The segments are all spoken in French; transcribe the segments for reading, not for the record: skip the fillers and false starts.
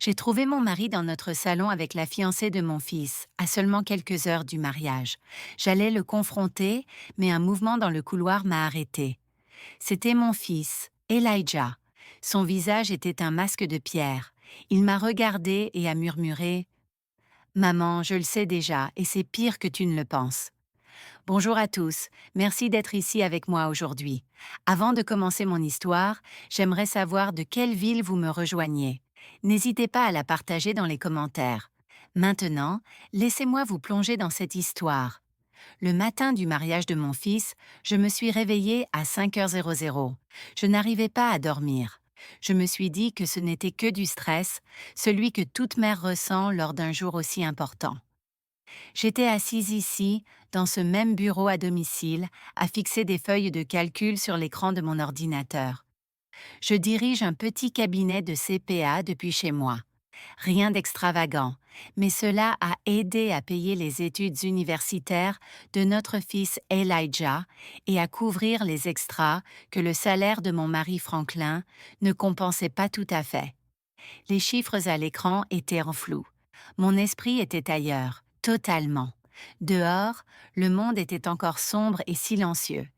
J'ai trouvé mon mari dans notre salon avec la fiancée de mon fils, à seulement quelques heures du mariage. J'allais le confronter, mais un mouvement dans le couloir m'a arrêté. C'était mon fils, Elijah. Son visage était un masque de pierre. Il m'a regardé et a murmuré: Maman, je le sais déjà, et c'est pire que tu ne le penses. Bonjour à tous, merci d'être ici avec moi aujourd'hui. Avant de commencer mon histoire, j'aimerais savoir de quelle ville vous me rejoignez. N'hésitez pas à la partager dans les commentaires. Maintenant, laissez-moi vous plonger dans cette histoire. Le matin du mariage de mon fils, je me suis réveillée à 5h00. Je n'arrivais pas à dormir. Je me suis dit que ce n'était que du stress, celui que toute mère ressent lors d'un jour aussi important. J'étais assise ici, dans ce même bureau à domicile, à fixer des feuilles de calcul sur l'écran de mon ordinateur. Je dirige un petit cabinet de CPA depuis chez moi. Rien d'extravagant, mais cela a aidé à payer les études universitaires de notre fils Elijah et à couvrir les extras que le salaire de mon mari Franklin ne compensait pas tout à fait. Les chiffres à l'écran étaient en flou. Mon esprit était ailleurs, totalement. Dehors, le monde était encore sombre et silencieux.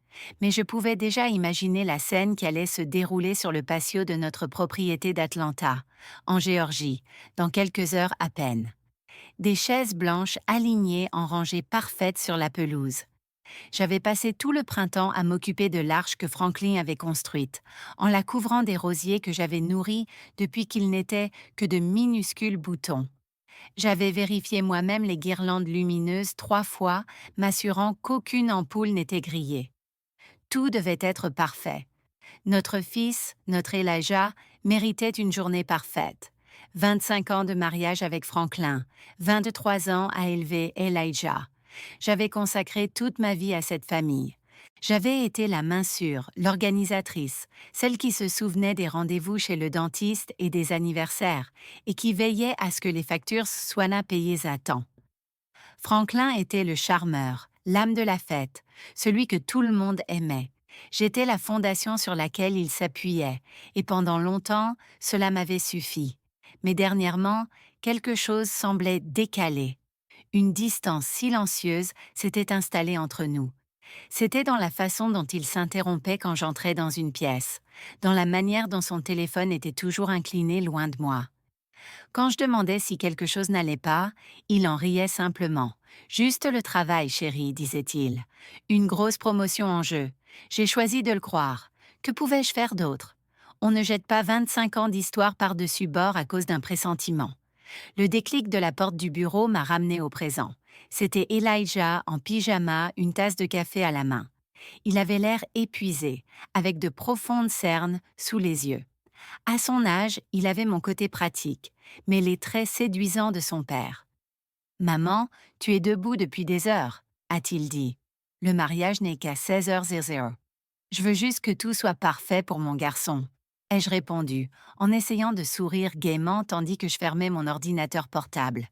Mais je pouvais déjà imaginer la scène qui allait se dérouler sur le patio de notre propriété d'Atlanta, en Géorgie, dans quelques heures à peine. Des chaises blanches alignées en rangées parfaites sur la pelouse. J'avais passé tout le printemps à m'occuper de l'arche que Franklin avait construite, en la couvrant des rosiers que j'avais nourris depuis qu'ils n'étaient que de minuscules boutons. J'avais vérifié moi-même les guirlandes lumineuses 3 fois, m'assurant qu'aucune ampoule n'était grillée. Tout devait être parfait. Notre fils, notre Elijah, méritait une journée parfaite. 25 ans de mariage avec Franklin, 23 ans à élever Elijah. J'avais consacré toute ma vie à cette famille. J'avais été la main sûre, l'organisatrice, celle qui se souvenait des rendez-vous chez le dentiste et des anniversaires, et qui veillait à ce que les factures soient payées à temps. Franklin était le charmeur, l'âme de la fête, celui que tout le monde aimait. J'étais la fondation sur laquelle il s'appuyait, et pendant longtemps, cela m'avait suffi. Mais dernièrement, quelque chose semblait décalé. Une distance silencieuse s'était installée entre nous. C'était dans la façon dont il s'interrompait quand j'entrais dans une pièce, dans la manière dont son téléphone était toujours incliné loin de moi. Quand je demandais si quelque chose n'allait pas, il en riait simplement. Juste le travail, chérie, disait-il. Une grosse promotion en jeu. J'ai choisi de le croire. Que pouvais-je faire d'autre? On ne jette pas 25 ans d'histoire par-dessus bord à cause d'un pressentiment. Le déclic de la porte du bureau m'a ramené au présent. C'était Elijah en pyjama, une tasse de café à la main. Il avait l'air épuisé, avec de profondes cernes sous les yeux. À son âge, il avait mon côté pratique, mais les traits séduisants de son père. Maman, tu es debout depuis des heures, a-t-il dit. Le mariage n'est qu'à 16h00. Je veux juste que tout soit parfait pour mon garçon, ai-je répondu, en essayant de sourire gaiement tandis que je fermais mon ordinateur portable.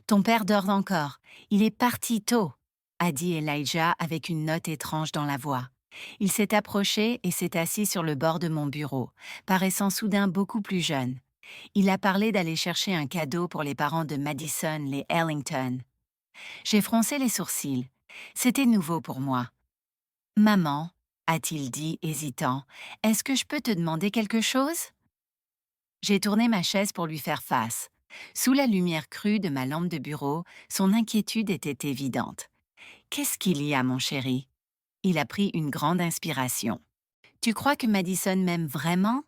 Ton père dort encore, il est parti tôt, a dit Elijah avec une note étrange dans la voix. Il s'est approché et s'est assis sur le bord de mon bureau, paraissant soudain beaucoup plus jeune. Il a parlé d'aller chercher un cadeau pour les parents de Madison, les Ellington. J'ai froncé les sourcils. C'était nouveau pour moi. Maman, a-t-il dit, hésitant, est-ce que je peux te demander quelque chose? J'ai tourné ma chaise pour lui faire face. Sous la lumière crue de ma lampe de bureau, son inquiétude était évidente. Qu'est-ce qu'il y a, mon chéri? Il a pris une grande inspiration. Tu crois que Madison m'aime vraiment?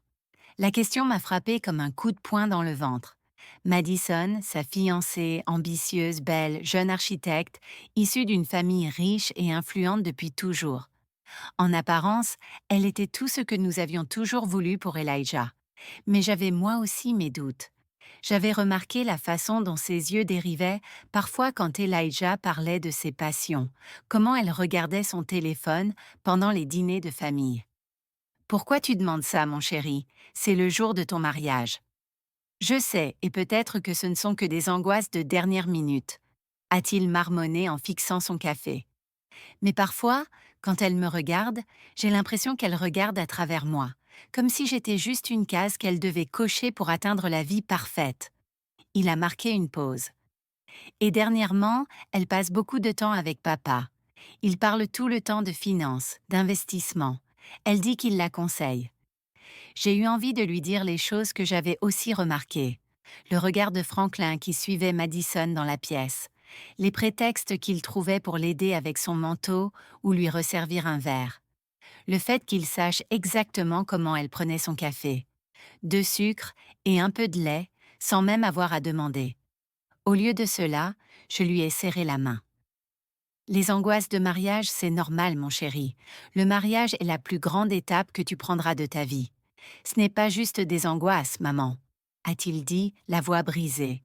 La question m'a frappé comme un coup de poing dans le ventre. Madison, sa fiancée, ambitieuse, belle, jeune architecte, issue d'une famille riche et influente depuis toujours. En apparence, elle était tout ce que nous avions toujours voulu pour Elijah. Mais j'avais moi aussi mes doutes. J'avais remarqué la façon dont ses yeux dérivaient parfois quand Elijah parlait de ses passions, comment elle regardait son téléphone pendant les dîners de famille. Pourquoi tu demandes ça, mon chéri? C'est le jour de ton mariage. Je sais, et peut-être que ce ne sont que des angoisses de dernière minute, a-t-il marmonné en fixant son café. Mais parfois, quand elle me regarde, j'ai l'impression qu'elle regarde à travers moi, comme si j'étais juste une case qu'elle devait cocher pour atteindre la vie parfaite. Il a marqué une pause. Et dernièrement, elle passe beaucoup de temps avec papa. Il parle tout le temps de finances, d'investissement. Elle dit qu'il la conseille. J'ai eu envie de lui dire les choses que j'avais aussi remarquées. Le regard de Franklin qui suivait Madison dans la pièce. Les prétextes qu'il trouvait pour l'aider avec son manteau ou lui resservir un verre. Le fait qu'il sache exactement comment elle prenait son café. 2 sucres et un peu de lait, sans même avoir à demander. Au lieu de cela, je lui ai serré la main. Les angoisses de mariage, c'est normal, mon chéri. Le mariage est la plus grande étape que tu prendras de ta vie. Ce n'est pas juste des angoisses, maman, a-t-il dit, la voix brisée.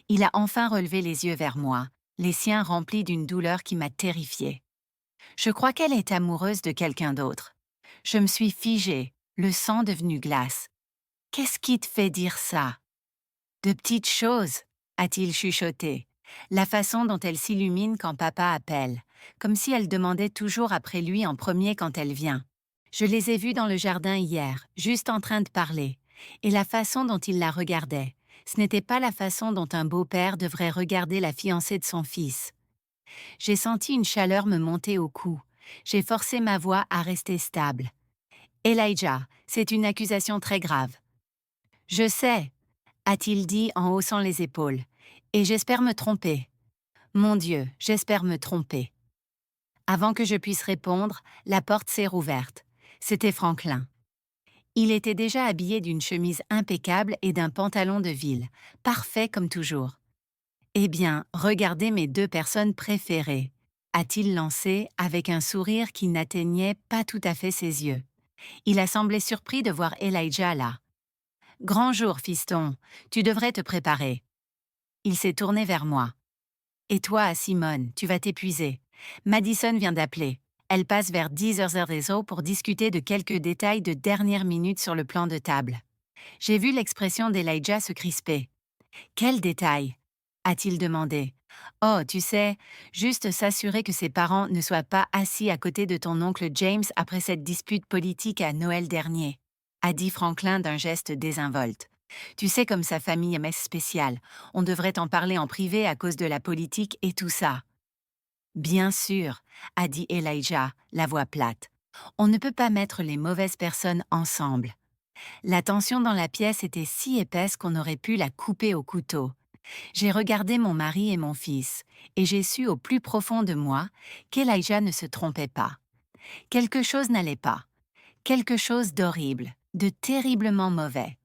Il a enfin relevé les yeux vers moi, les siens remplis d'une douleur qui m'a terrifiée. Je crois qu'elle est amoureuse de quelqu'un d'autre. Je me suis figée, le sang devenu glace. Qu'est-ce qui te fait dire ça? De petites choses, a-t-il chuchoté. La façon dont elle s'illumine quand papa appelle, comme si elle demandait toujours après lui en premier quand elle vient. Je les ai vus dans le jardin hier, juste en train de parler, et la façon dont il la regardait, ce n'était pas la façon dont un beau-père devrait regarder la fiancée de son fils. J'ai senti une chaleur me monter au cou. J'ai forcé ma voix à rester stable. Elijah, c'est une accusation très grave. Je sais, a-t-il dit en haussant les épaules, et j'espère me tromper. Mon Dieu, j'espère me tromper. Avant que je puisse répondre, la porte s'est rouverte. C'était Franklin. Il était déjà habillé d'une chemise impeccable et d'un pantalon de ville, parfait comme toujours. Eh bien, regardez mes 2 personnes préférées, a-t-il lancé avec un sourire qui n'atteignait pas tout à fait ses yeux. Il a semblé surpris de voir Elijah là. Grand jour, fiston, tu devrais te préparer. Il s'est tourné vers moi. Et toi, Simone, tu vas t'épuiser. Madison vient d'appeler. Elle passe vers 10 heures réseau pour discuter de quelques détails de dernière minute sur le plan de table. J'ai vu l'expression d'Elijah se crisper. Quel détail? A-t-il demandé. Oh, tu sais, juste s'assurer que ses parents ne soient pas assis à côté de ton oncle James après cette dispute politique à Noël dernier, a dit Franklin d'un geste désinvolte. Tu sais comme sa famille est spéciale, on devrait en parler en privé à cause de la politique et tout ça. Bien sûr, a dit Elijah, la voix plate. On ne peut pas mettre les mauvaises personnes ensemble. La tension dans la pièce était si épaisse qu'on aurait pu la couper au couteau. J'ai regardé mon mari et mon fils, et j'ai su au plus profond de moi qu'Elijah ne se trompait pas. Quelque chose n'allait pas. Quelque chose d'horrible, de terriblement mauvais.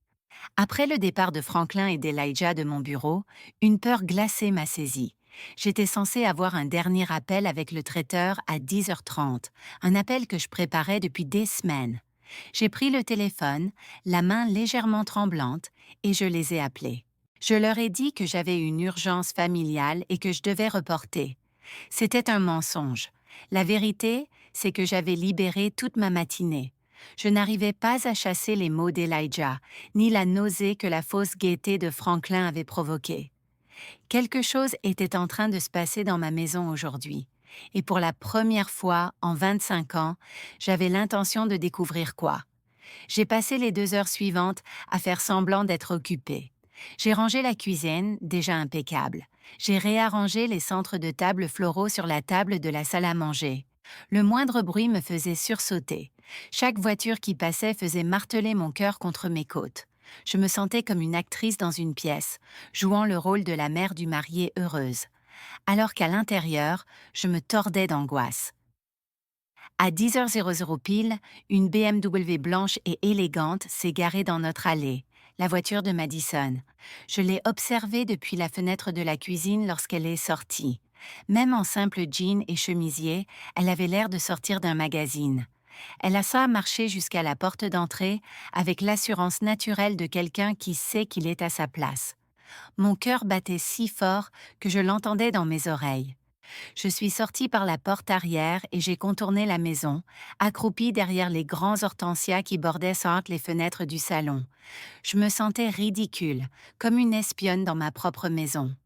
Après le départ de Franklin et d'Elijah de mon bureau, une peur glacée m'a saisie. J'étais censée avoir un dernier appel avec le traiteur à 10h30, un appel que je préparais depuis des semaines. J'ai pris le téléphone, la main légèrement tremblante, et je les ai appelés. Je leur ai dit que j'avais une urgence familiale et que je devais reporter. C'était un mensonge. La vérité, c'est que j'avais libéré toute ma matinée. Je n'arrivais pas à chasser les mots d'Elijah, ni la nausée que la fausse gaieté de Franklin avait provoquée. Quelque chose était en train de se passer dans ma maison aujourd'hui. Et pour la première fois en 25 ans, j'avais l'intention de découvrir quoi. J'ai passé les 2 heures suivantes à faire semblant d'être occupée. J'ai rangé la cuisine, déjà impeccable. J'ai réarrangé les centres de table floraux sur la table de la salle à manger. Le moindre bruit me faisait sursauter. Chaque voiture qui passait faisait marteler mon cœur contre mes côtes. Je me sentais comme une actrice dans une pièce, jouant le rôle de la mère du marié heureuse. Alors qu'à l'intérieur, je me tordais d'angoisse. À 10h00 pile, une BMW blanche et élégante s'est garée dans notre allée, la voiture de Madison. Je l'ai observée depuis la fenêtre de la cuisine lorsqu'elle est sortie. Même en simple jean et chemisier, elle avait l'air de sortir d'un magazine. Elle a ça marché jusqu'à la porte d'entrée avec l'assurance naturelle de quelqu'un qui sait qu'il est à sa place. Mon cœur battait si fort que je l'entendais dans mes oreilles. Je suis sortie par la porte arrière et j'ai contourné la maison, accroupie derrière les grands hortensias qui bordaient entre les fenêtres du salon. Je me sentais ridicule, comme une espionne dans ma propre maison.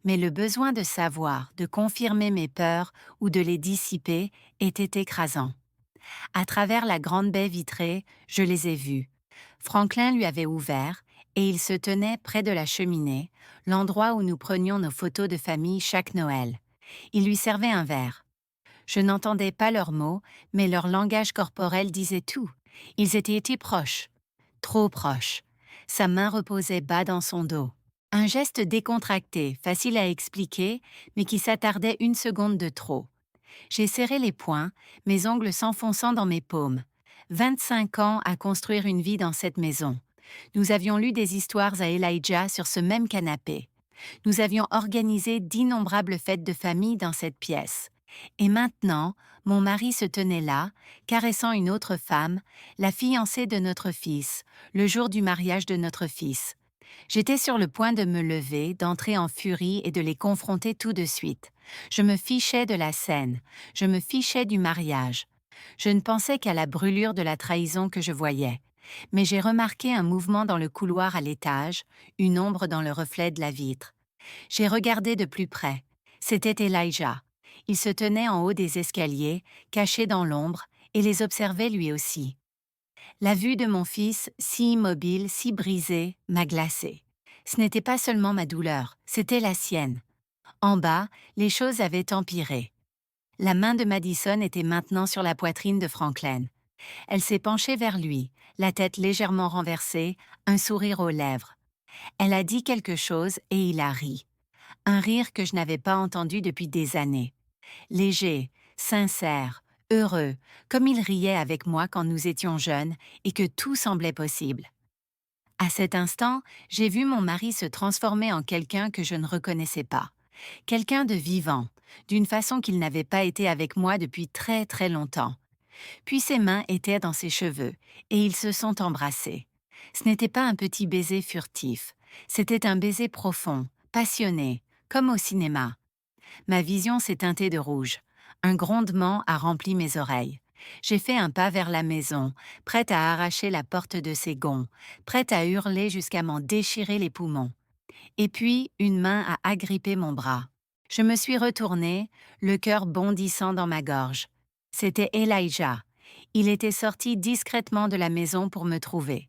Mais le besoin de savoir, de confirmer mes peurs ou de les dissiper était écrasant. À travers la grande baie vitrée, je les ai vus. Franklin lui avait ouvert, et il se tenait près de la cheminée, l'endroit où nous prenions nos photos de famille chaque Noël. Il lui servait un verre. Je n'entendais pas leurs mots, mais leur langage corporel disait tout. Ils étaient proches, trop proches. Sa main reposait bas dans son dos. Un geste décontracté, facile à expliquer, mais qui s'attardait une seconde de trop. J'ai serré les poings, mes ongles s'enfonçant dans mes paumes. 25 ans à construire une vie dans cette maison. Nous avions lu des histoires à Elijah sur ce même canapé. Nous avions organisé d'innombrables fêtes de famille dans cette pièce. Et maintenant, mon mari se tenait là, caressant une autre femme, la fiancée de notre fils, le jour du mariage de notre fils. J'étais sur le point de me lever, d'entrer en furie et de les confronter tout de suite. Je me fichais de la scène, je me fichais du mariage. Je ne pensais qu'à la brûlure de la trahison que je voyais. Mais j'ai remarqué un mouvement dans le couloir à l'étage, une ombre dans le reflet de la vitre. J'ai regardé de plus près. C'était Elijah. Il se tenait en haut des escaliers, caché dans l'ombre, et les observait lui aussi. La vue de mon fils, si immobile, si brisé, m'a glacée. Ce n'était pas seulement ma douleur, c'était la sienne. En bas, les choses avaient empiré. La main de Madison était maintenant sur la poitrine de Franklin. Elle s'est penchée vers lui, la tête légèrement renversée, un sourire aux lèvres. Elle a dit quelque chose et il a ri. Un rire que je n'avais pas entendu depuis des années. Léger, sincère, heureux, comme il riait avec moi quand nous étions jeunes et que tout semblait possible. À cet instant, j'ai vu mon mari se transformer en quelqu'un que je ne reconnaissais pas. Quelqu'un de vivant, d'une façon qu'il n'avait pas été avec moi depuis très très longtemps. Puis ses mains étaient dans ses cheveux, et ils se sont embrassés. Ce n'était pas un petit baiser furtif, c'était un baiser profond, passionné, comme au cinéma. Ma vision s'est teintée de rouge. Un grondement a rempli mes oreilles. J'ai fait un pas vers la maison, prête à arracher la porte de ses gonds, prête à hurler jusqu'à m'en déchirer les poumons. Et puis, une main a agrippé mon bras. Je me suis retournée, le cœur bondissant dans ma gorge. C'était Elijah. Il était sorti discrètement de la maison pour me trouver.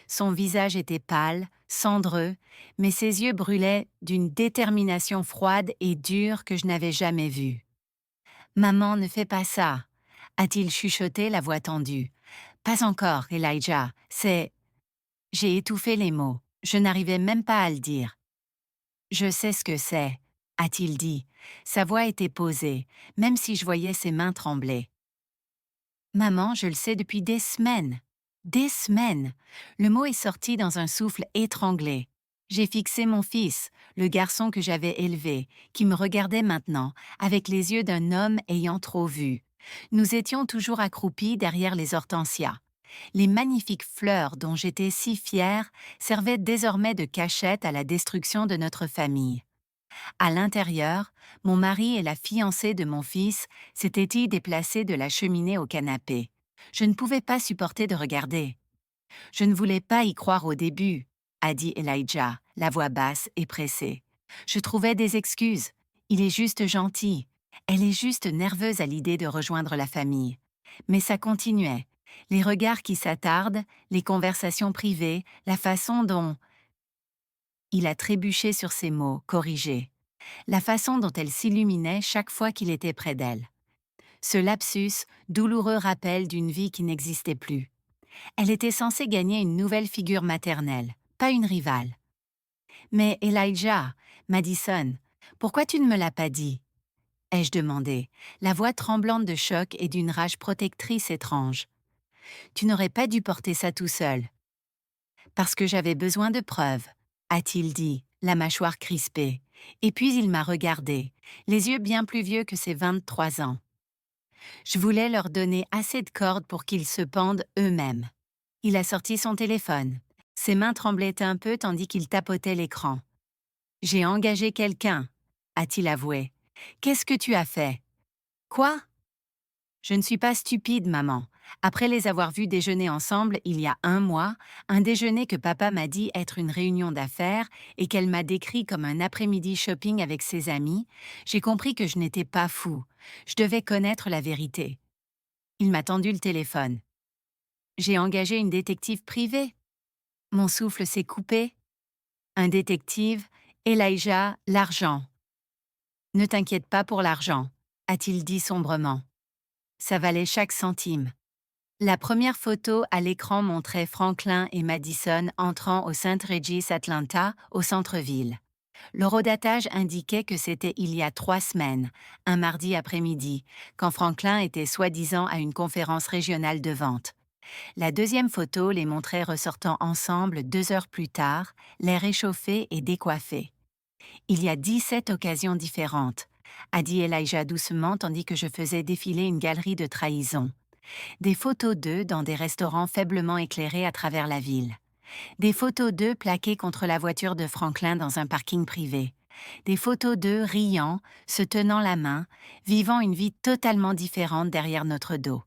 Son visage était pâle, cendreux, mais ses yeux brûlaient d'une détermination froide et dure que je n'avais jamais vue. « Maman, ne fais pas ça !» a-t-il chuchoté, la voix tendue. « Pas encore, Elijah, c'est… » J'ai étouffé les mots, je n'arrivais même pas à le dire. « Je sais ce que c'est », a-t-il dit. Sa voix était posée, même si je voyais ses mains trembler. « Maman, je le sais depuis des semaines. » Des semaines. Le mot est sorti dans un souffle étranglé. J'ai fixé mon fils, le garçon que j'avais élevé, qui me regardait maintenant, avec les yeux d'un homme ayant trop vu. Nous étions toujours accroupis derrière les hortensias. Les magnifiques fleurs dont j'étais si fière servaient désormais de cachette à la destruction de notre famille. À l'intérieur, mon mari et la fiancée de mon fils s'étaient-ils déplacés de la cheminée au canapé. Je ne pouvais pas supporter de regarder. « Je ne voulais pas y croire au début », a dit Elijah, la voix basse et pressée. « Je trouvais des excuses. Il est juste gentil. Elle est juste nerveuse à l'idée de rejoindre la famille. » Mais ça continuait. Les regards qui s'attardent, les conversations privées, la façon dont… Il a trébuché sur ses mots, corrigés. La façon dont elle s'illuminait chaque fois qu'il était près d'elle. Ce lapsus, douloureux rappel d'une vie qui n'existait plus. Elle était censée gagner une nouvelle figure maternelle, pas une rivale. « Mais Elijah, Madison, pourquoi tu ne me l'as pas dit ?» ai-je demandé, la voix tremblante de choc et d'une rage protectrice étrange. « Tu n'aurais pas dû porter ça tout seul. »« Parce que j'avais besoin de preuves, » a-t-il dit, la mâchoire crispée. Et puis il m'a regardé, les yeux bien plus vieux que ses 23 ans. Je voulais leur donner assez de cordes pour qu'ils se pendent eux-mêmes. Il a sorti son téléphone. Ses mains tremblaient un peu tandis qu'il tapotait l'écran. « J'ai engagé quelqu'un, » a-t-il avoué. « Qu'est-ce que tu as fait ?»« Quoi ?» ?»« Je ne suis pas stupide, maman. Après les avoir vus déjeuner ensemble il y a un mois, un déjeuner que papa m'a dit être une réunion d'affaires et qu'elle m'a décrit comme un après-midi shopping avec ses amis, j'ai compris que je n'étais pas fou. Je devais connaître la vérité. » Il m'a tendu le téléphone. J'ai engagé une détective privée. Mon souffle s'est coupé. Un détective, Elijah, l'argent. Ne t'inquiète pas pour l'argent, a-t-il dit sombrement. Ça valait chaque centime. La première photo à l'écran montrait Franklin et Madison entrant au St. Regis Atlanta, au centre-ville. L'horodatage indiquait que c'était il y a 3 semaines, un mardi après-midi, quand Franklin était soi-disant à une conférence régionale de vente. La deuxième photo les montrait ressortant ensemble 2 heures plus tard, l'air échauffé et décoiffé. Il y a 17 occasions différentes, a dit Elijah doucement tandis que je faisais défiler une galerie de trahison. Des photos d'eux dans des restaurants faiblement éclairés à travers la ville. Des photos d'eux plaquées contre la voiture de Franklin dans un parking privé. Des photos d'eux riant, se tenant la main, vivant une vie totalement différente derrière notre dos.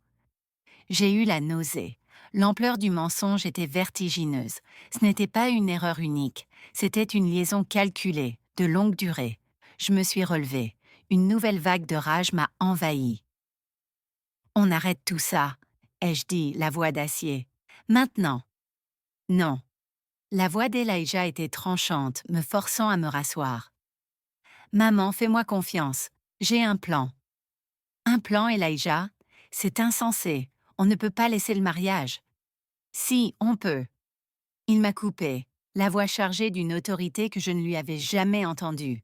J'ai eu la nausée. L'ampleur du mensonge était vertigineuse. Ce n'était pas une erreur unique, c'était une liaison calculée, de longue durée. Je me suis relevée. Une nouvelle vague de rage m'a envahie. On arrête tout ça, ai-je dit, la voix d'acier. Maintenant. Non. La voix d'Elijah était tranchante, me forçant à me rasseoir. Maman, fais-moi confiance. J'ai un plan. Un plan, Elijah? C'est insensé. On ne peut pas laisser le mariage. Si, on peut. Il m'a coupé, la voix chargée d'une autorité que je ne lui avais jamais entendue.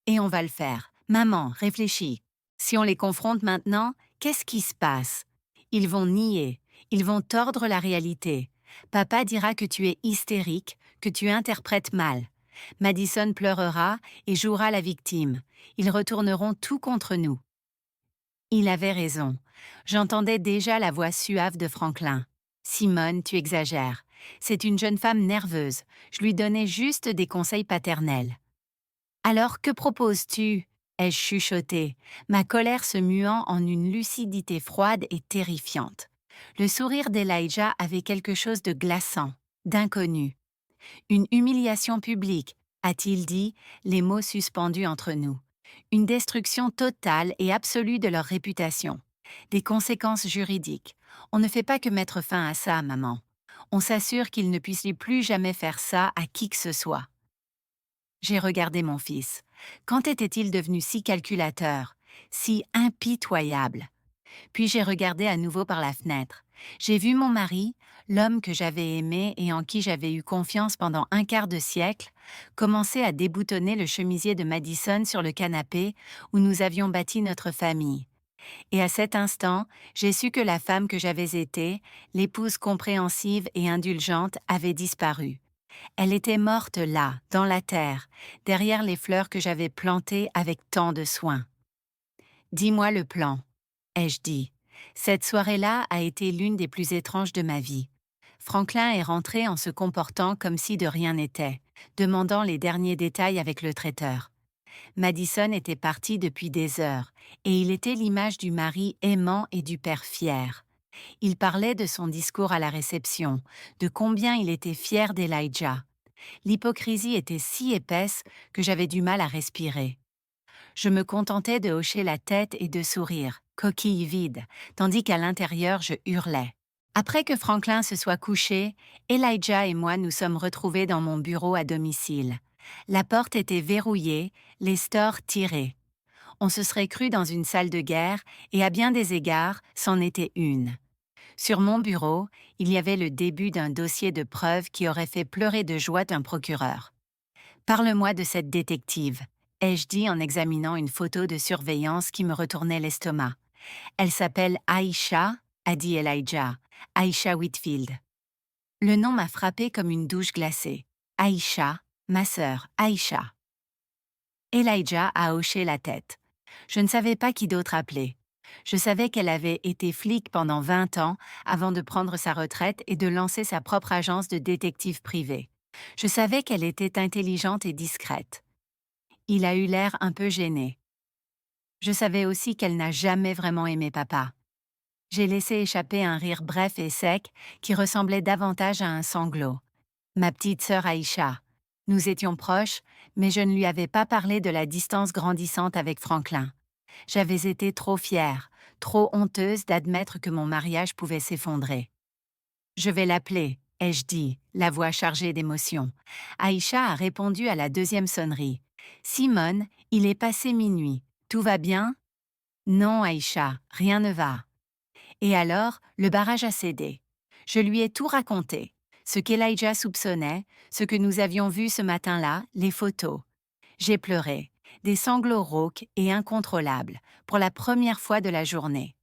Et on va le faire. Maman, réfléchis. Si on les confronte maintenant, qu'est-ce qui se passe? Ils vont nier, ils vont tordre la réalité. Papa dira que tu es hystérique, que tu interprètes mal. Madison pleurera et jouera la victime. Ils retourneront tout contre nous. Il avait raison. J'entendais déjà la voix suave de Franklin. Simone, tu exagères. C'est une jeune femme nerveuse. Je lui donnais juste des conseils paternels. Alors, que proposes-tu? Ai-je chuchoté, ma colère se muant en une lucidité froide et terrifiante. Le sourire d'Elijah avait quelque chose de glaçant, d'inconnu. Une humiliation publique, a-t-il dit, les mots suspendus entre nous. Une destruction totale et absolue de leur réputation. Des conséquences juridiques. On ne fait pas que mettre fin à ça, maman. On s'assure qu'ils ne puissent plus jamais faire ça à qui que ce soit. J'ai regardé mon fils. Quand était-il devenu si calculateur, si impitoyable? Puis j'ai regardé à nouveau par la fenêtre. J'ai vu mon mari, l'homme que j'avais aimé et en qui j'avais eu confiance pendant un quart de siècle, commencer à déboutonner le chemisier de Madison sur le canapé où nous avions bâti notre famille. Et à cet instant, j'ai su que la femme que j'avais été, l'épouse compréhensive et indulgente, avait disparu. Elle était morte là, dans la terre, derrière les fleurs que j'avais plantées avec tant de soin. « Dis-moi le plan », ai-je dit. Cette soirée-là a été l'une des plus étranges de ma vie. Franklin est rentré en se comportant comme si de rien n'était, demandant les derniers détails avec le traiteur. Madison était parti depuis des heures, et il était l'image du mari aimant et du père fier. Il parlait de son discours à la réception, de combien il était fier d'Elijah. L'hypocrisie était si épaisse que j'avais du mal à respirer. Je me contentais de hocher la tête et de sourire, coquille vide, tandis qu'à l'intérieur je hurlais. Après que Franklin se soit couché, Elijah et moi nous sommes retrouvés dans mon bureau à domicile. La porte était verrouillée, les stores tirés. On se serait cru dans une salle de guerre, et à bien des égards, c'en était une. Sur mon bureau, il y avait le début d'un dossier de preuves qui aurait fait pleurer de joie un procureur. « Parle-moi de cette détective », ai-je dit en examinant une photo de surveillance qui me retournait l'estomac. « Elle s'appelle Aïcha », a dit Elijah, « Aïcha Whitfield. » Le nom m'a frappé comme une douche glacée. Aïcha, ma sœur, Aïcha. Elijah a hoché la tête. Je ne savais pas qui d'autre appeler. Je savais qu'elle avait été flic pendant 20 ans avant de prendre sa retraite et de lancer sa propre agence de détective privé. Je savais qu'elle était intelligente et discrète. Il a eu l'air un peu gêné. Je savais aussi qu'elle n'a jamais vraiment aimé papa. J'ai laissé échapper un rire bref et sec qui ressemblait davantage à un sanglot. Ma petite sœur Aïcha. Nous étions proches, mais je ne lui avais pas parlé de la distance grandissante avec Franklin. J'avais été trop fière, trop honteuse d'admettre que mon mariage pouvait s'effondrer. Je vais l'appeler, ai-je dit, la voix chargée d'émotion. Aïcha a répondu à la deuxième sonnerie. Simone, il est passé minuit. Tout va bien? Non, Aïcha, rien ne va. Et alors, le barrage a cédé. Je lui ai tout raconté. Ce qu'Elijah soupçonnait, ce que nous avions vu ce matin-là, les photos. J'ai pleuré, des sanglots rauques et incontrôlables, pour la première fois de la journée.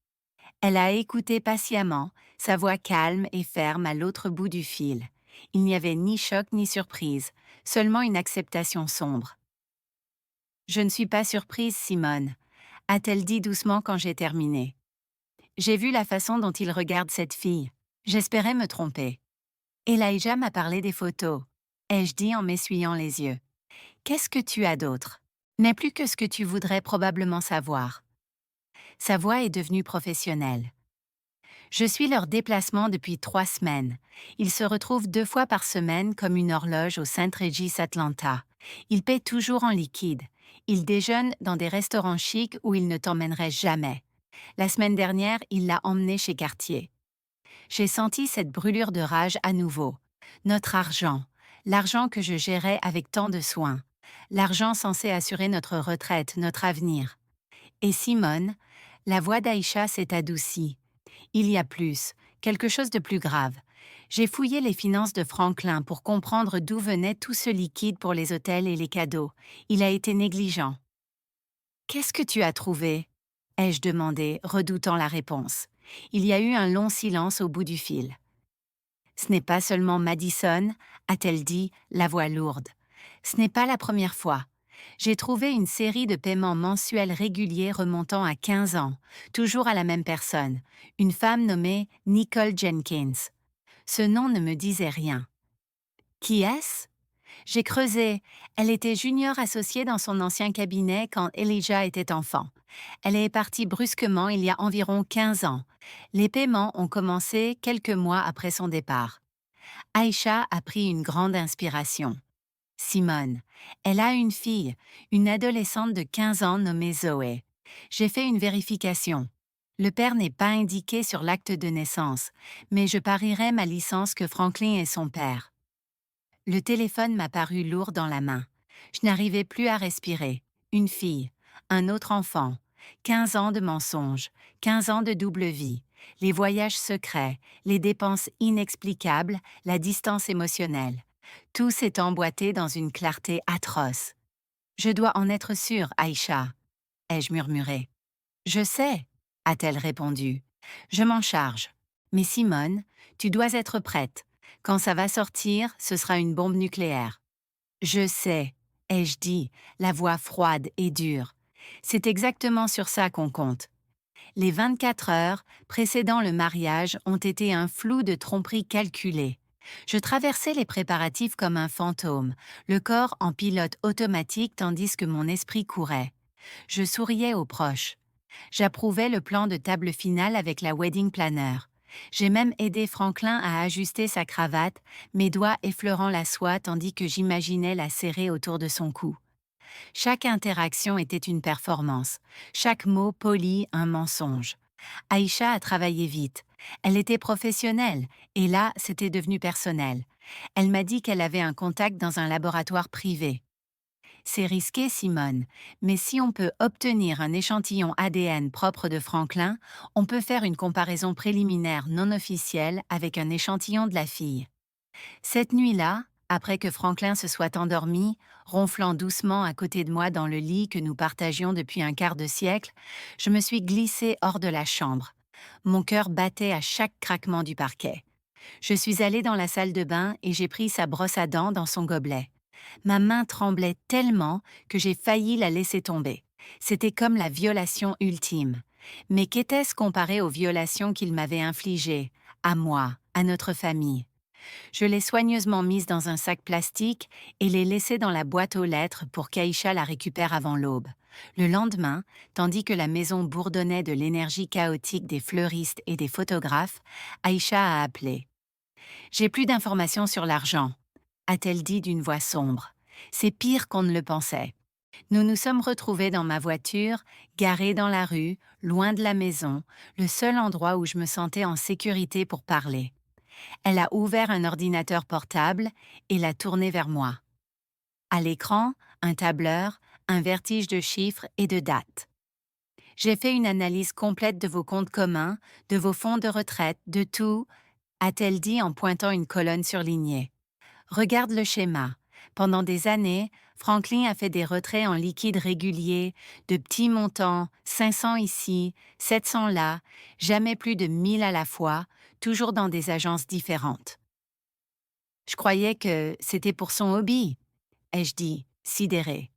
Elle a écouté patiemment, sa voix calme et ferme à l'autre bout du fil. Il n'y avait ni choc ni surprise, seulement une acceptation sombre. Je ne suis pas surprise, Simone, a-t-elle dit doucement quand j'ai terminé. J'ai vu la façon dont il regarde cette fille. J'espérais me tromper. Elijah m'a parlé des photos, ai-je dit en m'essuyant les yeux. Qu'est-ce que tu as d'autre? N'est plus que ce que tu voudrais probablement savoir. Sa voix est devenue professionnelle. Je suis leur déplacement depuis 3 semaines. Ils se retrouvent 2 fois par semaine comme une horloge au St. Regis Atlanta. Ils paient toujours en liquide. Ils déjeunent dans des restaurants chics où ils ne t'emmèneraient jamais. La semaine dernière, il l'a emmené chez Cartier. J'ai senti cette brûlure de rage à nouveau. Notre argent, l'argent que je gérais avec tant de soin, l'argent censé assurer notre retraite, notre avenir. Et Simone, la voix d'Aïcha s'est adoucie. Il y a plus, quelque chose de plus grave. J'ai fouillé les finances de Franklin pour comprendre d'où venait tout ce liquide pour les hôtels et les cadeaux. Il a été négligent. Qu'est-ce que tu as trouvé? Ai-je demandé, redoutant la réponse. Il y a eu un long silence au bout du fil. Ce n'est pas seulement Madison, a-t-elle dit, la voix lourde. Ce n'est pas la première fois. J'ai trouvé une série de paiements mensuels réguliers remontant à 15 ans, toujours à la même personne, une femme nommée Nicole Jenkins. Ce nom ne me disait rien. Qui est-ce? J'ai creusé. Elle était junior associée dans son ancien cabinet quand Elijah était enfant. Elle est partie brusquement il y a environ 15 ans. Les paiements ont commencé quelques mois après son départ. Aïcha a pris une grande inspiration. Simone. Elle a une fille, une adolescente de 15 ans nommée Zoé. J'ai fait une vérification. Le père n'est pas indiqué sur l'acte de naissance, mais je parierais ma licence que Franklin est son père. Le téléphone m'a paru lourd dans la main. Je n'arrivais plus à respirer. Une fille, un autre enfant, 15 ans de mensonges, 15 ans de double vie, les voyages secrets, les dépenses inexplicables, la distance émotionnelle. Tout s'est emboîté dans une clarté atroce. Je dois en être sûre, Aïcha, ai-je murmuré. Je sais, a-t-elle répondu. Je m'en charge. Mais Simone, tu dois être prête. Quand ça va sortir, ce sera une bombe nucléaire. Je sais, ai-je dit, la voix froide et dure. C'est exactement sur ça qu'on compte. Les 24 heures précédant le mariage ont été un flou de tromperie calculée. Je traversais les préparatifs comme un fantôme, le corps en pilote automatique tandis que mon esprit courait. Je souriais aux proches. J'approuvais le plan de table finale avec la wedding planner. J'ai même aidé Franklin à ajuster sa cravate, mes doigts effleurant la soie tandis que j'imaginais la serrer autour de son cou. Chaque interaction était une performance, chaque mot poli un mensonge. Aïcha a travaillé vite. Elle était professionnelle, et là, c'était devenu personnel. Elle m'a dit qu'elle avait un contact dans un laboratoire privé. C'est risqué, Simone, mais si on peut obtenir un échantillon ADN propre de Franklin, on peut faire une comparaison préliminaire non officielle avec un échantillon de la fille. Cette nuit-là, après que Franklin se soit endormi, ronflant doucement à côté de moi dans le lit que nous partagions depuis un quart de siècle, je me suis glissée hors de la chambre. Mon cœur battait à chaque craquement du parquet. Je suis allée dans la salle de bain et j'ai pris sa brosse à dents dans son gobelet. Ma main tremblait tellement que j'ai failli la laisser tomber. C'était comme la violation ultime. Mais qu'était-ce comparé aux violations qu'il m'avait infligées, à moi, à notre famille? Je l'ai soigneusement mise dans un sac plastique et l'ai laissée dans la boîte aux lettres pour qu'Aïcha la récupère avant l'aube. Le lendemain, tandis que la maison bourdonnait de l'énergie chaotique des fleuristes et des photographes, Aïcha a appelé. « J'ai plus d'informations sur l'argent », a-t-elle dit d'une voix sombre. « C'est pire qu'on ne le pensait. Nous nous sommes retrouvés dans ma voiture, garée dans la rue, loin de la maison, le seul endroit où je me sentais en sécurité pour parler. Elle a ouvert un ordinateur portable et l'a tourné vers moi. À l'écran, un tableur, un vertige de chiffres et de dates. J'ai fait une analyse complète de vos comptes communs, de vos fonds de retraite, de tout, a-t-elle dit en pointant une colonne surlignée. Regarde le schéma. Pendant des années, Franklin a fait des retraits en liquide régulier, de petits montants, 500 ici, 700 là, jamais plus de 1000 à la fois, toujours dans des agences différentes. Je croyais que c'était pour son hobby, ai-je dit, sidérée.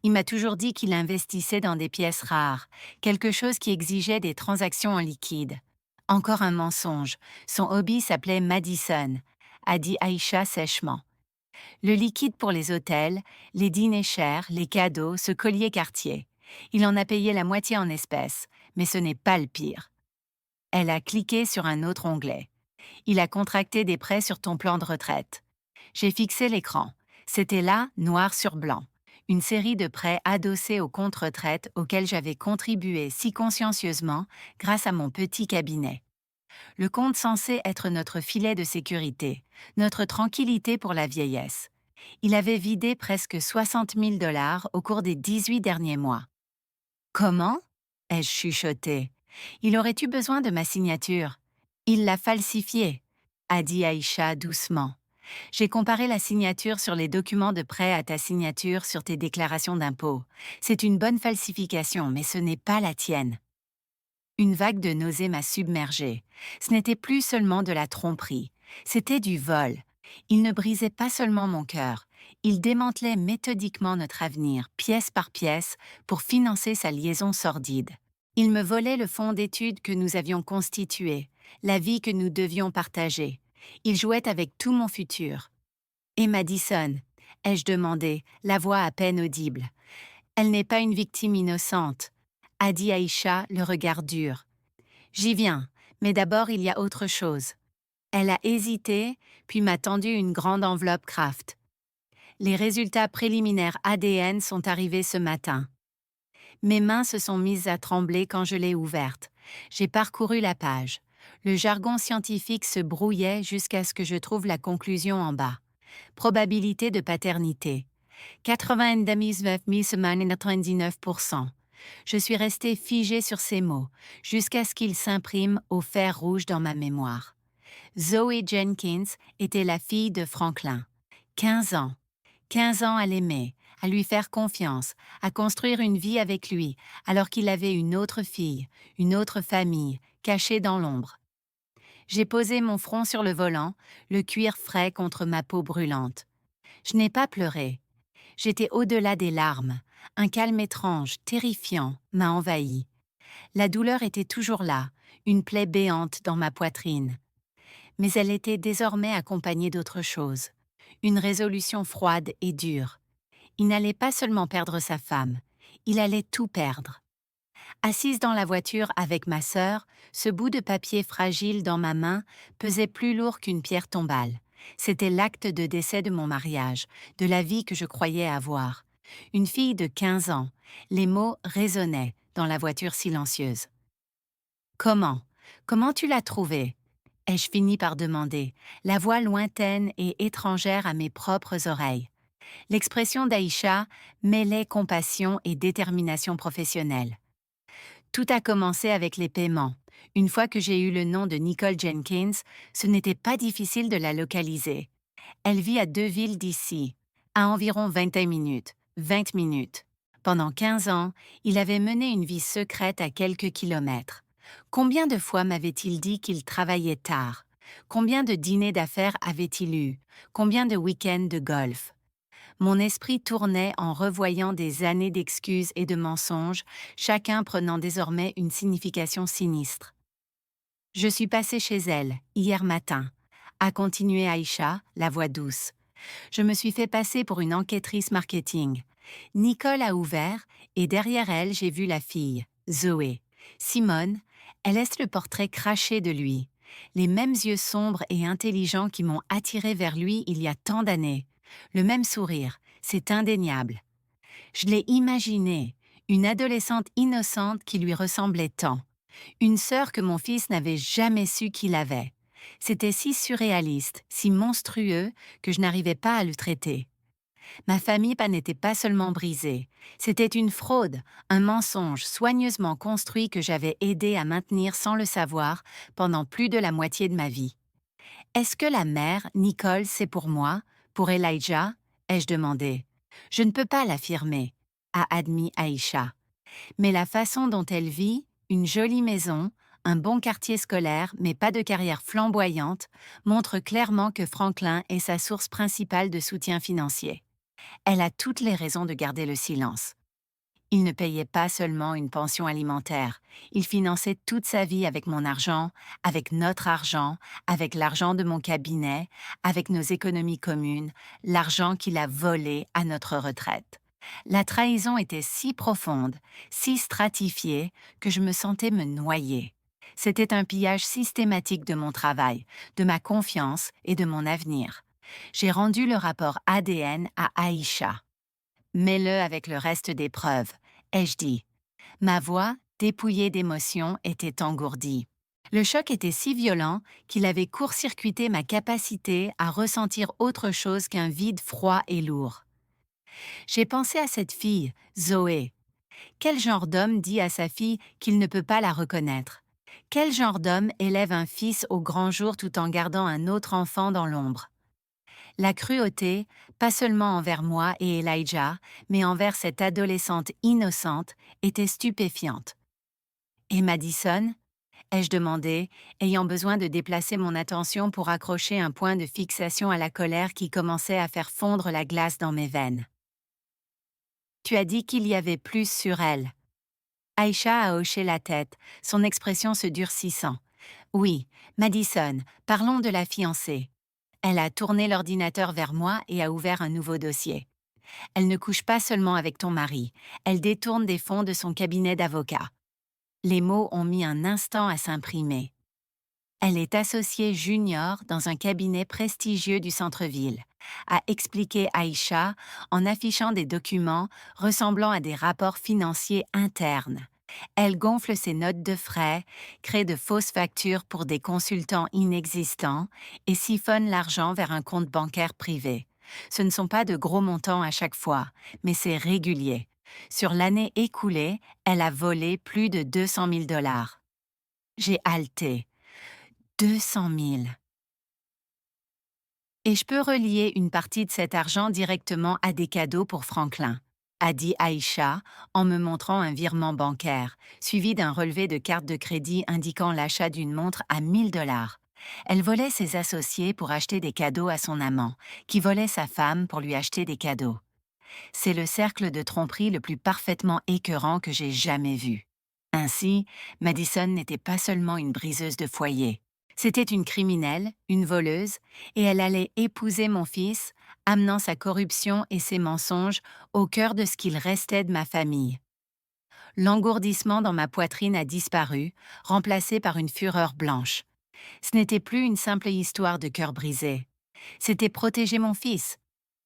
Il m'a toujours dit qu'il investissait dans des pièces rares, quelque chose qui exigeait des transactions en liquide. Encore un mensonge. Son hobby s'appelait Madison, a dit Aïcha sèchement. Le liquide pour les hôtels, les dîners chers, les cadeaux, ce collier Cartier. Il en a payé la moitié en espèces, mais ce n'est pas le pire. Elle a cliqué sur un autre onglet. Il a contracté des prêts sur ton plan de retraite. J'ai fixé l'écran. C'était là, noir sur blanc. Une série de prêts adossés au compte retraite auquel j'avais contribué si consciencieusement grâce à mon petit cabinet. Le compte censé être notre filet de sécurité, notre tranquillité pour la vieillesse. Il avait vidé presque 60 000 $ au cours des 18 derniers mois. Comment? Ai-je chuchoté. Il aurait eu besoin de ma signature. Il l'a falsifiée, a dit Aïcha doucement. J'ai comparé la signature sur les documents de prêt à ta signature sur tes déclarations d'impôt. C'est une bonne falsification, mais ce n'est pas la tienne. Une vague de nausée m'a submergée. Ce n'était plus seulement de la tromperie, c'était du vol. Il ne brisait pas seulement mon cœur, il démantelait méthodiquement notre avenir, pièce par pièce, pour financer sa liaison sordide. Il me volait le fonds d'études que nous avions constitué, la vie que nous devions partager. Il jouait avec tout mon futur. Et Madison, ai-je demandé, la voix à peine audible. Elle n'est pas une victime innocente, a dit Aïcha, le regard dur. J'y viens, mais d'abord il y a autre chose. Elle a hésité, puis m'a tendu une grande enveloppe Kraft. Les résultats préliminaires ADN sont arrivés ce matin. Mes mains se sont mises à trembler quand je l'ai ouverte. J'ai parcouru la page. Le jargon scientifique se brouillait jusqu'à ce que je trouve la conclusion en bas. Probabilité de paternité. 99,99%. Je suis restée figée sur ces mots, jusqu'à ce qu'ils s'impriment au fer rouge dans ma mémoire. Zoe Jenkins était la fille de Franklin. 15 ans. 15 ans à l'aimer, à lui faire confiance, à construire une vie avec lui, alors qu'il avait une autre fille, une autre famille, cachée dans l'ombre. J'ai posé mon front sur le volant, le cuir frais contre ma peau brûlante. Je n'ai pas pleuré. J'étais au-delà des larmes. Un calme étrange, terrifiant, m'a envahi. La douleur était toujours là, une plaie béante dans ma poitrine. Mais elle était désormais accompagnée d'autre chose. Une résolution froide et dure. Il n'allait pas seulement perdre sa femme, il allait tout perdre. Assise dans la voiture avec ma sœur, ce bout de papier fragile dans ma main pesait plus lourd qu'une pierre tombale. C'était l'acte de décès de mon mariage, de la vie que je croyais avoir. Une fille de 15 ans, les mots résonnaient dans la voiture silencieuse. « Comment? Comment tu l'as trouvé ?» ai-je fini par demander, la voix lointaine et étrangère à mes propres oreilles. L'expression d'Aïcha mêlait compassion et détermination professionnelle. Tout a commencé avec les paiements. Une fois que j'ai eu le nom de Nicole Jenkins, ce n'était pas difficile de la localiser. Elle vit à 2 villes d'ici, à environ 21 minutes, 20 minutes. Pendant 15 ans, il avait mené une vie secrète à quelques kilomètres. Combien de fois m'avait-il dit qu'il travaillait tard? Combien de dîners d'affaires avait-il eu? Combien de week-ends de golf? Mon esprit tournait en revoyant des années d'excuses et de mensonges, chacun prenant désormais une signification sinistre. Je suis passée chez elle, hier matin, a continué Aïcha, la voix douce. Je me suis fait passer pour une enquêtrice marketing. Nicole a ouvert, et derrière elle, j'ai vu la fille, Zoé. Simone, elle laisse le portrait craché de lui. Les mêmes yeux sombres et intelligents qui m'ont attiré vers lui il y a tant d'années. Le même sourire, c'est indéniable. Je l'ai imaginée, une adolescente innocente qui lui ressemblait tant. Une sœur que mon fils n'avait jamais su qu'il avait. C'était si surréaliste, si monstrueux, que je n'arrivais pas à le traiter. Ma famille n'était pas seulement brisée, c'était une fraude, un mensonge soigneusement construit que j'avais aidé à maintenir sans le savoir pendant plus de la moitié de ma vie. Est-ce que la mère, Nicole, c'est pour moi, pour Elijah? Ai-je demandé. Je ne peux pas l'affirmer, a admis Aïcha. Mais la façon dont elle vit, une jolie maison, un bon quartier scolaire, mais pas de carrière flamboyante, montre clairement que Franklin est sa source principale de soutien financier. Elle a toutes les raisons de garder le silence. Il ne payait pas seulement une pension alimentaire, il finançait toute sa vie avec mon argent, avec notre argent, avec l'argent de mon cabinet, avec nos économies communes, l'argent qu'il a volé à notre retraite. La trahison était si profonde, si stratifiée, que je me sentais me noyer. C'était un pillage systématique de mon travail, de ma confiance et de mon avenir. J'ai rendu le rapport ADN à Aïcha. Mets-le avec le reste des preuves, ai-je dit. Ma voix, dépouillée d'émotion, était engourdie. Le choc était si violent qu'il avait court-circuité ma capacité à ressentir autre chose qu'un vide froid et lourd. J'ai pensé à cette fille, Zoé. Quel genre d'homme dit à sa fille qu'il ne peut pas la reconnaître? Quel genre d'homme élève un fils au grand jour tout en gardant un autre enfant dans l'ombre? La cruauté, pas seulement envers moi et Elijah, mais envers cette adolescente innocente, était stupéfiante. Et Madison? Ai-je demandé, ayant besoin de déplacer mon attention pour accrocher un point de fixation à la colère qui commençait à faire fondre la glace dans mes veines. Tu as dit qu'il y avait plus sur elle. Aïcha a hoché la tête, son expression se durcissant. Oui, Madison, parlons de la fiancée. Elle a tourné l'ordinateur vers moi et a ouvert un nouveau dossier. Elle ne couche pas seulement avec ton mari, elle détourne des fonds de son cabinet d'avocat. Les mots ont mis un instant à s'imprimer. Elle est associée junior dans un cabinet prestigieux du centre-ville, a expliqué Aïcha en affichant des documents ressemblant à des rapports financiers internes. Elle gonfle ses notes de frais, crée de fausses factures pour des consultants inexistants et siphonne l'argent vers un compte bancaire privé. Ce ne sont pas de gros montants à chaque fois, mais c'est régulier. Sur l'année écoulée, elle a volé plus de 200 000 $. J'ai haleté. 200 000. Et je peux relier une partie de cet argent directement à des cadeaux pour Franklin, a dit Aïcha en me montrant un virement bancaire, suivi d'un relevé de carte de crédit indiquant l'achat d'une montre à 1 000 $. Elle volait ses associés pour acheter des cadeaux à son amant, qui volait sa femme pour lui acheter des cadeaux. C'est le cercle de tromperie le plus parfaitement écœurant que j'ai jamais vu. Ainsi, Madison n'était pas seulement une briseuse de foyer. C'était une criminelle, une voleuse, et elle allait épouser mon fils, amenant sa corruption et ses mensonges au cœur de ce qu'il restait de ma famille. L'engourdissement dans ma poitrine a disparu, remplacé par une fureur blanche. Ce n'était plus une simple histoire de cœur brisé. C'était protéger mon fils.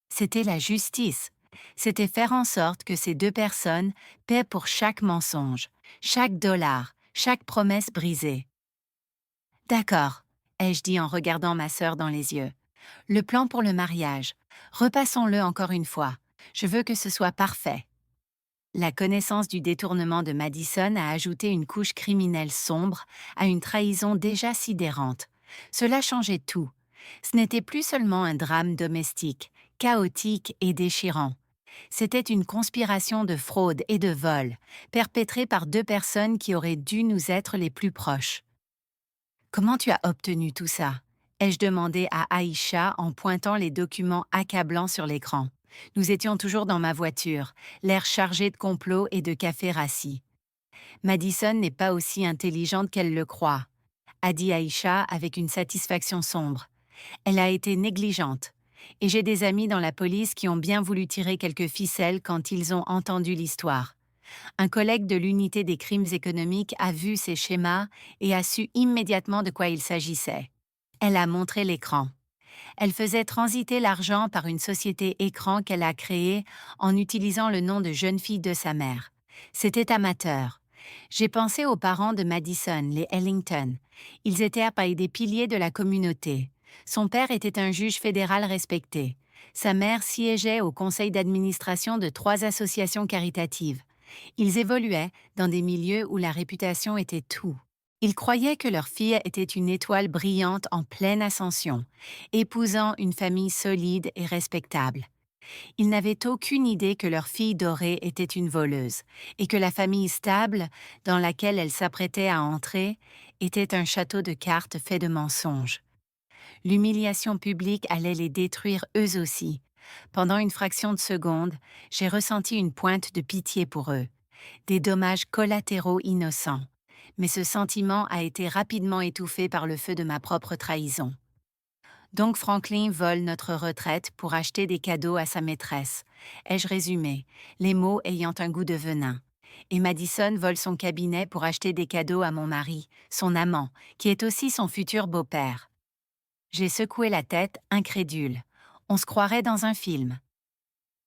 C'était la justice. C'était faire en sorte que ces deux personnes paient pour chaque mensonge, chaque dollar, chaque promesse brisée. D'accord, ai-je dit en regardant ma sœur dans les yeux. Le plan pour le mariage. Repassons-le encore une fois. Je veux que ce soit parfait. La connaissance du détournement de Madison a ajouté une couche criminelle sombre à une trahison déjà sidérante. Cela changeait tout. Ce n'était plus seulement un drame domestique, chaotique et déchirant. C'était une conspiration de fraude et de vol, perpétrée par deux personnes qui auraient dû nous être les plus proches. Comment tu as obtenu tout ça? Ai-je demandé à Aïcha en pointant les documents accablants sur l'écran. Nous étions toujours dans ma voiture, l'air chargé de complots et de café rassis. Madison n'est pas aussi intelligente qu'elle le croit, a dit Aïcha avec une satisfaction sombre. Elle a été négligente. Et j'ai des amis dans la police qui ont bien voulu tirer quelques ficelles quand ils ont entendu l'histoire. Un collègue de l'unité des crimes économiques a vu ces schémas et a su immédiatement de quoi il s'agissait. Elle a montré l'écran. Elle faisait transiter l'argent par une société écran qu'elle a créée en utilisant le nom de jeune fille de sa mère. C'était amateur. J'ai pensé aux parents de Madison, les Ellington. Ils étaient parmi des piliers de la communauté. Son père était un juge fédéral respecté. Sa mère siégeait au conseil d'administration de 3 associations caritatives. Ils évoluaient dans des milieux où la réputation était tout. Ils croyaient que leur fille était une étoile brillante en pleine ascension, épousant une famille solide et respectable. Ils n'avaient aucune idée que leur fille dorée était une voleuse, et que la famille stable, dans laquelle elle s'apprêtait à entrer, était un château de cartes fait de mensonges. L'humiliation publique allait les détruire eux aussi. Pendant une fraction de seconde, j'ai ressenti une pointe de pitié pour eux, des dommages collatéraux innocents. Mais ce sentiment a été rapidement étouffé par le feu de ma propre trahison. Donc Franklin vole notre retraite pour acheter des cadeaux à sa maîtresse. Ai-je résumé, les mots ayant un goût de venin. Et Madison vole son cabinet pour acheter des cadeaux à mon mari, son amant, qui est aussi son futur beau-père. J'ai secoué la tête, incrédule. On se croirait dans un film.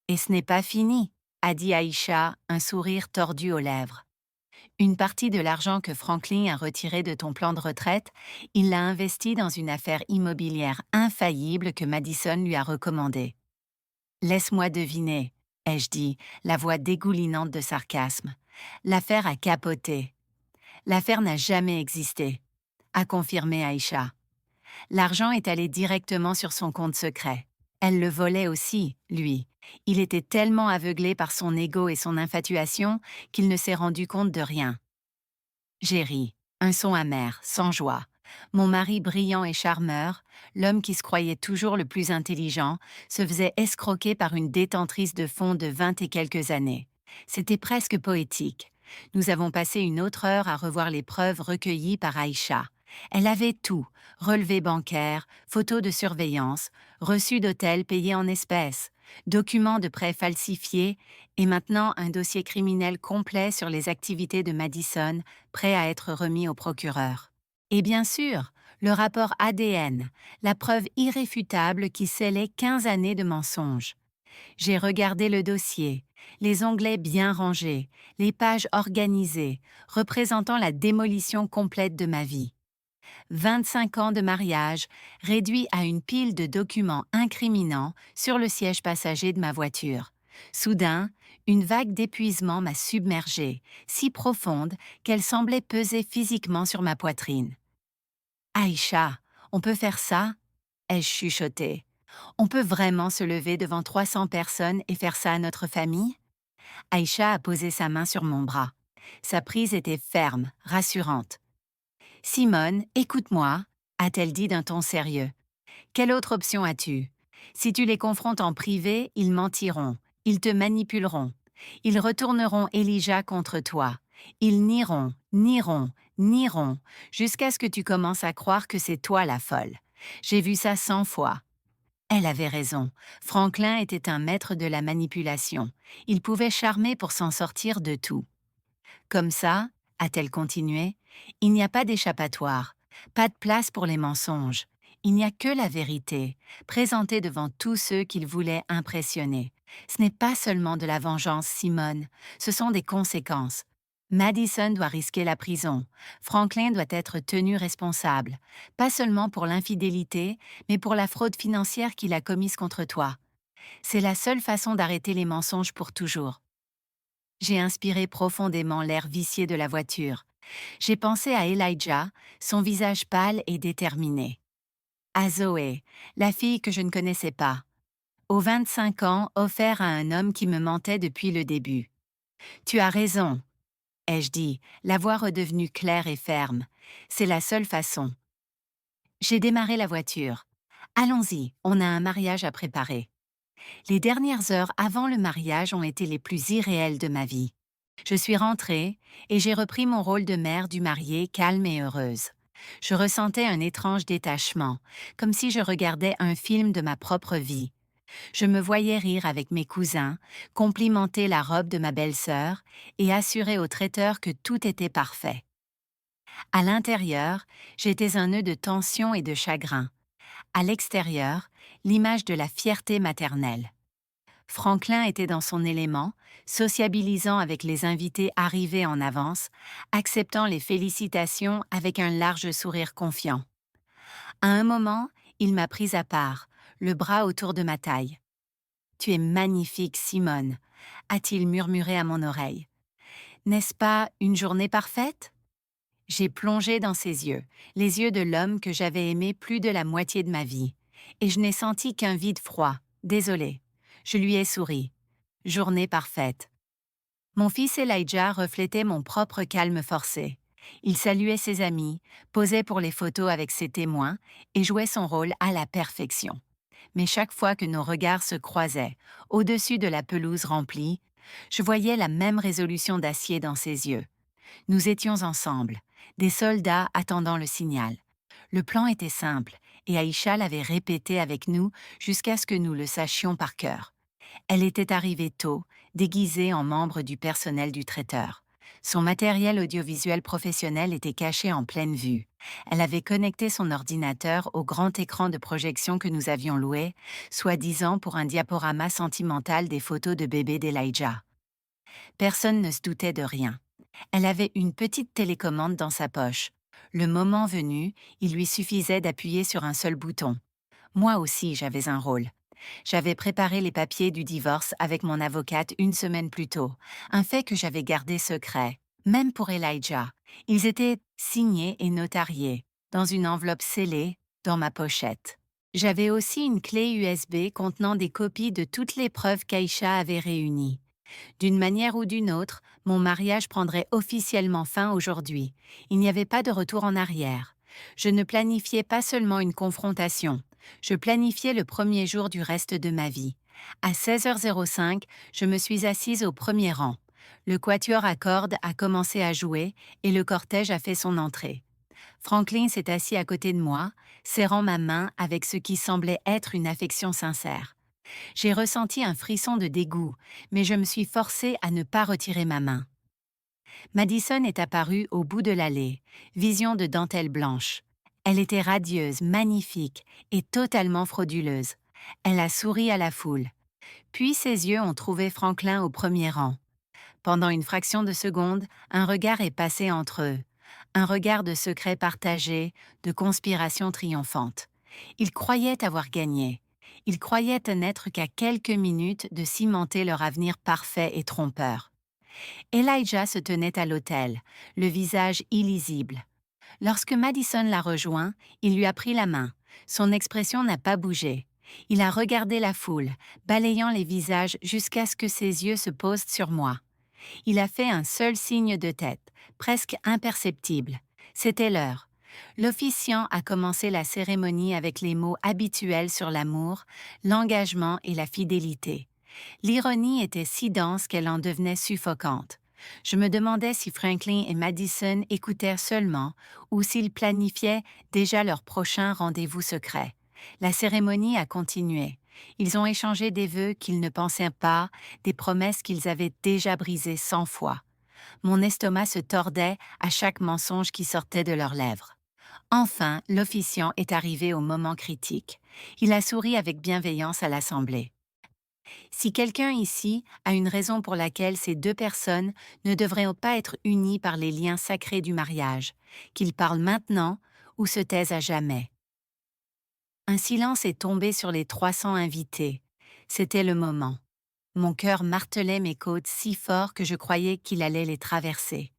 Et ce n'est pas fini, a dit Aïcha, un sourire tordu aux lèvres. Une partie de l'argent que Franklin a retiré de ton plan de retraite, il l'a investi dans une affaire immobilière infaillible que Madison lui a recommandée. Laisse-moi deviner, ai-je dit, la voix dégoulinante de sarcasme. L'affaire a capoté. L'affaire n'a jamais existé, a confirmé Aïcha. L'argent est allé directement sur son compte secret. Elle le volait aussi, lui. Il était tellement aveuglé par son ego et son infatuation qu'il ne s'est rendu compte de rien. J'ai ri, un son amer, sans joie. Mon mari brillant et charmeur, l'homme qui se croyait toujours le plus intelligent, se faisait escroquer par une détentrice de fonds de 20 et quelques années. C'était presque poétique. Nous avons passé une autre heure à revoir les preuves recueillies par Aïcha. Elle avait tout, relevés bancaires, photos de surveillance, reçus d'hôtel payés en espèces, documents de prêts falsifiés et maintenant un dossier criminel complet sur les activités de Madison, prêt à être remis au procureur. Et bien sûr, le rapport ADN, la preuve irréfutable qui scellait 15 années de mensonges. J'ai regardé le dossier, les onglets bien rangés, les pages organisées, représentant la démolition complète de ma vie. 25 ans de mariage, réduits à une pile de documents incriminants sur le siège passager de ma voiture. Soudain, une vague d'épuisement m'a submergée, si profonde qu'elle semblait peser physiquement sur ma poitrine. Aïcha, on peut faire ça? Ai-je chuchoté. On peut vraiment se lever devant 300 personnes et faire ça à notre famille? Aïcha a posé sa main sur mon bras. Sa prise était ferme, rassurante. Simone, écoute-moi, a-t-elle dit d'un ton sérieux. Quelle autre option as-tu? Si tu les confrontes en privé, ils mentiront, ils te manipuleront. Ils retourneront Elijah contre toi. Ils nieront, nieront, nieront, jusqu'à ce que tu commences à croire que c'est toi la folle. J'ai vu ça 100 fois. Elle avait raison. Franklin était un maître de la manipulation. Il pouvait charmer pour s'en sortir de tout. Comme ça, a-t-elle continué, il n'y a pas d'échappatoire, pas de place pour les mensonges. Il n'y a que la vérité, présentée devant tous ceux qu'il voulait impressionner. Ce n'est pas seulement de la vengeance, Simone, ce sont des conséquences. Madison doit risquer la prison. Franklin doit être tenu responsable, pas seulement pour l'infidélité, mais pour la fraude financière qu'il a commise contre toi. C'est la seule façon d'arrêter les mensonges pour toujours. J'ai inspiré profondément l'air vicié de la voiture. J'ai pensé à Elijah, son visage pâle et déterminé. À Zoé, la fille que je ne connaissais pas. Aux 25 ans, offert à un homme qui me mentait depuis le début. Tu as raison, ai-je dit, la voix redevenue claire et ferme. C'est la seule façon. J'ai démarré la voiture. Allons-y, on a un mariage à préparer. Les dernières heures avant le mariage ont été les plus irréelles de ma vie. Je suis rentrée et j'ai repris mon rôle de mère du marié calme et heureuse. Je ressentais un étrange détachement, comme si je regardais un film de ma propre vie. Je me voyais rire avec mes cousins, complimenter la robe de ma belle-sœur et assurer au traiteur que tout était parfait. À l'intérieur, j'étais un nœud de tension et de chagrin. À l'extérieur, l'image de la fierté maternelle. Franklin était dans son élément, sociabilisant avec les invités arrivés en avance, acceptant les félicitations avec un large sourire confiant. À un moment, il m'a prise à part, le bras autour de ma taille. Tu es magnifique, Simone, a-t-il murmuré à mon oreille. N'est-ce pas une journée parfaite? J'ai plongé dans ses yeux, les yeux de l'homme que j'avais aimé plus de la moitié de ma vie, et je n'ai senti qu'un vide froid. Désolé. Je lui ai souri. Journée parfaite. Mon fils Elijah reflétait mon propre calme forcé. Il saluait ses amis, posait pour les photos avec ses témoins et jouait son rôle à la perfection. Mais chaque fois que nos regards se croisaient, au-dessus de la pelouse remplie, je voyais la même résolution d'acier dans ses yeux. Nous étions ensemble, des soldats attendant le signal. Le plan était simple, et Aïcha l'avait répété avec nous jusqu'à ce que nous le sachions par cœur. Elle était arrivée tôt, déguisée en membre du personnel du traiteur. Son matériel audiovisuel professionnel était caché en pleine vue. Elle avait connecté son ordinateur au grand écran de projection que nous avions loué, soi-disant pour un diaporama sentimental des photos de bébé d'Elijah. Personne ne se doutait de rien. Elle avait une petite télécommande dans sa poche. Le moment venu, il lui suffisait d'appuyer sur un seul bouton. Moi aussi, j'avais un rôle. J'avais préparé les papiers du divorce avec mon avocate une semaine plus tôt, un fait que j'avais gardé secret. Même pour Elijah, ils étaient signés et notariés, dans une enveloppe scellée, dans ma pochette. J'avais aussi une clé USB contenant des copies de toutes les preuves qu'Aïcha avait réunies. D'une manière ou d'une autre, mon mariage prendrait officiellement fin aujourd'hui. Il n'y avait pas de retour en arrière. Je ne planifiais pas seulement une confrontation. Je planifiais le premier jour du reste de ma vie. À 16h05, je me suis assise au premier rang. Le quatuor à cordes a commencé à jouer et le cortège a fait son entrée. Franklin s'est assis à côté de moi, serrant ma main avec ce qui semblait être une affection sincère. J'ai ressenti un frisson de dégoût, mais je me suis forcée à ne pas retirer ma main. Madison est apparue au bout de l'allée, vision de dentelle blanche. Elle était radieuse, magnifique et totalement frauduleuse. Elle a souri à la foule. Puis ses yeux ont trouvé Franklin au premier rang. Pendant une fraction de seconde, un regard est passé entre eux. Un regard de secret partagé, de conspiration triomphante. Ils croyaient avoir gagné. Ils croyaient n'être qu'à quelques minutes de cimenter leur avenir parfait et trompeur. Elijah se tenait à l'autel, le visage illisible. Lorsque Madison l'a rejoint, il lui a pris la main. Son expression n'a pas bougé. Il a regardé la foule, balayant les visages jusqu'à ce que ses yeux se posent sur moi. Il a fait un seul signe de tête, presque imperceptible. C'était l'heure. L'officiant a commencé la cérémonie avec les mots habituels sur l'amour, l'engagement et la fidélité. L'ironie était si dense qu'elle en devenait suffocante. Je me demandais si Franklin et Madison écoutaient seulement ou s'ils planifiaient déjà leur prochain rendez-vous secret. La cérémonie a continué. Ils ont échangé des vœux qu'ils ne pensaient pas, des promesses qu'ils avaient déjà brisées 100 fois. Mon estomac se tordait à chaque mensonge qui sortait de leurs lèvres. Enfin, l'officiant est arrivé au moment critique. Il a souri avec bienveillance à l'Assemblée. Si quelqu'un ici a une raison pour laquelle ces deux personnes ne devraient pas être unies par les liens sacrés du mariage, qu'ils parlent maintenant ou se taisent à jamais. Un silence est tombé sur les 300 invités. C'était le moment. Mon cœur martelait mes côtes si fort que je croyais qu'il allait les traverser.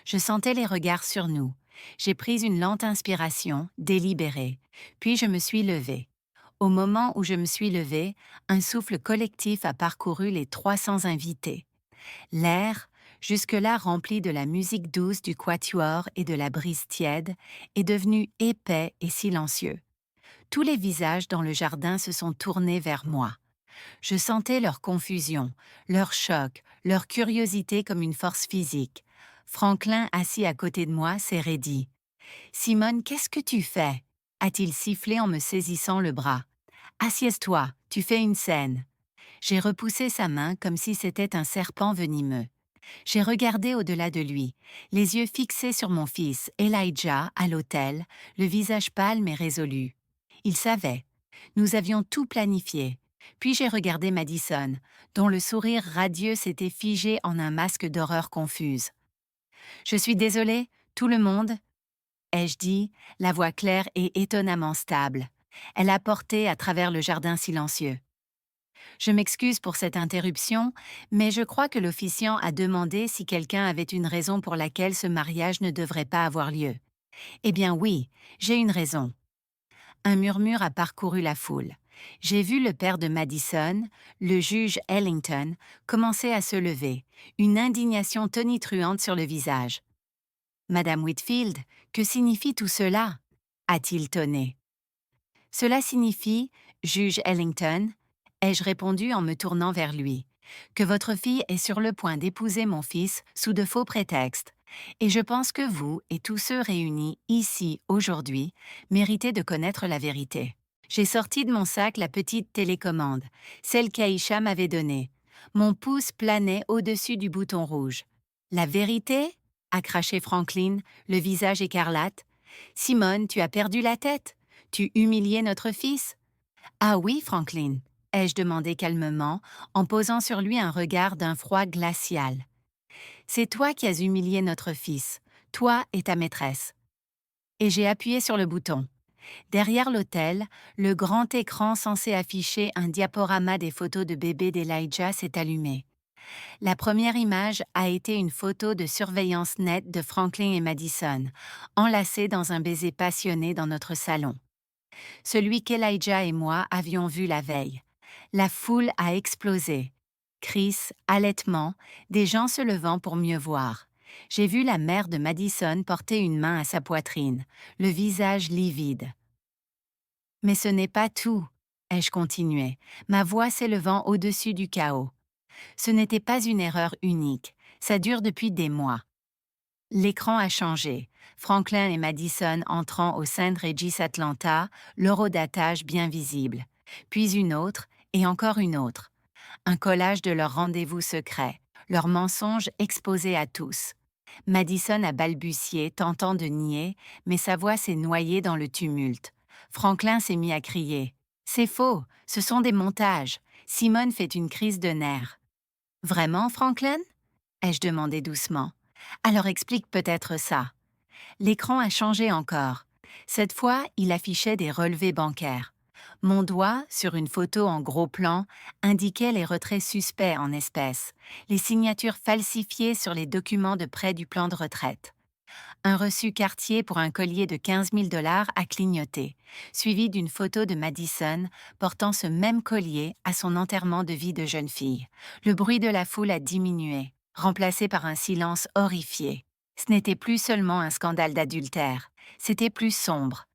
Je sentais les regards sur nous. J'ai pris une lente inspiration, délibérée, puis je me suis levée. Au moment où je me suis levée, un souffle collectif a parcouru les 300 invités. L'air, jusque-là rempli de la musique douce du quatuor et de la brise tiède, est devenu épais et silencieux. Tous les visages dans le jardin se sont tournés vers moi. Je sentais leur confusion, leur choc, leur curiosité comme une force physique. Franklin, assis à côté de moi, s'est raidi. « Simone, qu'est-ce que tu fais ?» a-t-il sifflé en me saisissant le bras. « Assieds-toi, tu fais une scène. » J'ai repoussé sa main comme si c'était un serpent venimeux. J'ai regardé au-delà de lui, les yeux fixés sur mon fils, Elijah, à l'autel, le visage pâle mais résolu. Il savait. Nous avions tout planifié. Puis j'ai regardé Madison, dont le sourire radieux s'était figé en un masque d'horreur confuse. Je suis désolée, tout le monde, ai-je dit, la voix claire et étonnamment stable. Elle a porté à travers le jardin silencieux. Je m'excuse pour cette interruption, mais je crois que l'officiant a demandé si quelqu'un avait une raison pour laquelle ce mariage ne devrait pas avoir lieu. Eh bien oui, j'ai une raison. Un murmure a parcouru la foule. J'ai vu le père de Madison, le juge Ellington, commencer à se lever, une indignation tonitruante sur le visage. Madame Whitfield, que signifie tout cela? A-t-il tonné. Cela signifie, juge Ellington, ai-je répondu en me tournant vers lui, que votre fille est sur le point d'épouser mon fils sous de faux prétextes, et je pense que vous et tous ceux réunis ici aujourd'hui méritez de connaître la vérité. J'ai sorti de mon sac la petite télécommande, celle qu'Aïcha m'avait donnée. Mon pouce planait au-dessus du bouton rouge. La vérité? A craché Franklin, le visage écarlate. Simone, tu as perdu la tête. Tu humiliais notre fils? Ah oui, Franklin, ai-je demandé calmement, en posant sur lui un regard d'un froid glacial. C'est toi qui as humilié notre fils, toi et ta maîtresse. Et j'ai appuyé sur le bouton. Derrière l'autel, le grand écran censé afficher un diaporama des photos de bébé d'Elijah s'est allumé. La première image a été une photo de surveillance nette de Franklin et Madison, enlacés dans un baiser passionné dans notre salon. Celui qu'Elijah et moi avions vu la veille. La foule a explosé. Cris, halètements, des gens se levant pour mieux voir. J'ai vu la mère de Madison porter une main à sa poitrine, le visage livide. Mais ce n'est pas tout, ai-je continué, ma voix s'élevant au-dessus du chaos. Ce n'était pas une erreur unique, ça dure depuis des mois. L'écran a changé, Franklin et Madison entrant au St. Regis Atlanta, l'horodatage bien visible, puis une autre et encore une autre. Un collage de leurs rendez-vous secrets, leurs mensonges exposés à tous. Madison a balbutié, tentant de nier, mais sa voix s'est noyée dans le tumulte. Franklin s'est mis à crier. « C'est faux, ce sont des montages. » Simone fait une crise de nerfs. « Vraiment, Franklin ?» ai-je demandé doucement. « Alors explique peut-être ça. » L'écran a changé encore. Cette fois, il affichait des relevés bancaires. Mon doigt, sur une photo en gros plan, indiquait les retraits suspects en espèces, les signatures falsifiées sur les documents de prêt du plan de retraite. Un reçu Cartier pour un collier de 15 000 $ a clignoté, suivi d'une photo de Madison portant ce même collier à son enterrement de vie de jeune fille. Le bruit de la foule a diminué, remplacé par un silence horrifié. Ce n'était plus seulement un scandale d'adultère, c'était plus sombre.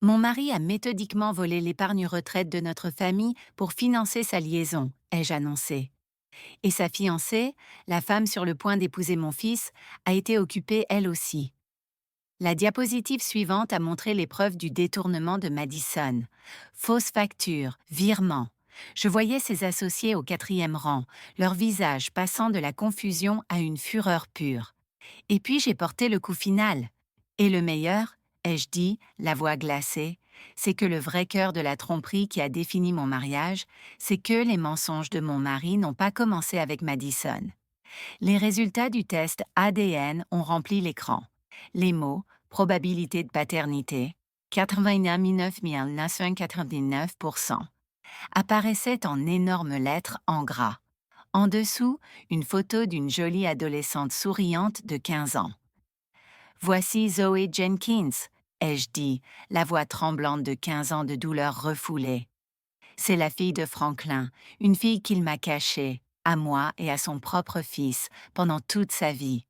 Mon mari a méthodiquement volé l'épargne retraite de notre famille pour financer sa liaison, ai-je annoncé. Et sa fiancée, la femme sur le point d'épouser mon fils, a été occupée elle aussi. La diapositive suivante a montré les preuves du détournement de Madison. Fausses factures, virements. Je voyais ses associés au 4e rang, leur visage passant de la confusion à une fureur pure. Et puis j'ai porté le coup final. Et le meilleur, ai-je dit, la voix glacée, c'est que le vrai cœur de la tromperie qui a défini mon mariage, c'est que les mensonges de mon mari n'ont pas commencé avec Madison. Les résultats du test ADN ont rempli l'écran. Les mots « probabilité de paternité » 99,999% apparaissaient en énormes lettres en gras. En dessous, une photo d'une jolie adolescente souriante de 15 ans. « Voici Zoé Jenkins », ai-je dit, la voix tremblante de 15 ans de douleur refoulée. C'est la fille de Franklin, une fille qu'il m'a cachée, à moi et à son propre fils, pendant toute sa vie.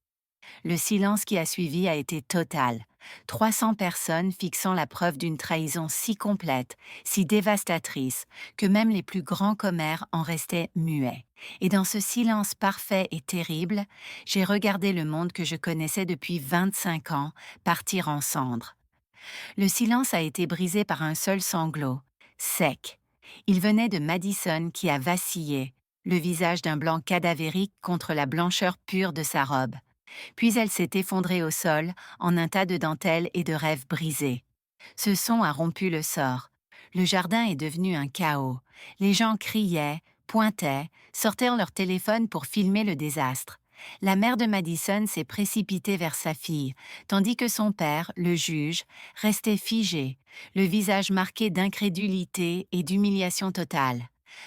Le silence qui a suivi a été total. 300 personnes fixant la preuve d'une trahison si complète, si dévastatrice, que même les plus grands commères en restaient muets. Et dans ce silence parfait et terrible, j'ai regardé le monde que je connaissais depuis 25 ans partir en cendres. Le silence a été brisé par un seul sanglot, sec. Il venait de Madison qui a vacillé, le visage d'un blanc cadavérique contre la blancheur pure de sa robe. Puis elle s'est effondrée au sol en un tas de dentelles et de rêves brisés. Ce son a rompu le sort. Le jardin est devenu un chaos. Les gens criaient, pointaient, sortaient leur téléphone pour filmer le désastre. La mère de Madison s'est précipitée vers sa fille, tandis que son père, le juge, restait figé, le visage marqué d'incrédulité et d'humiliation totale.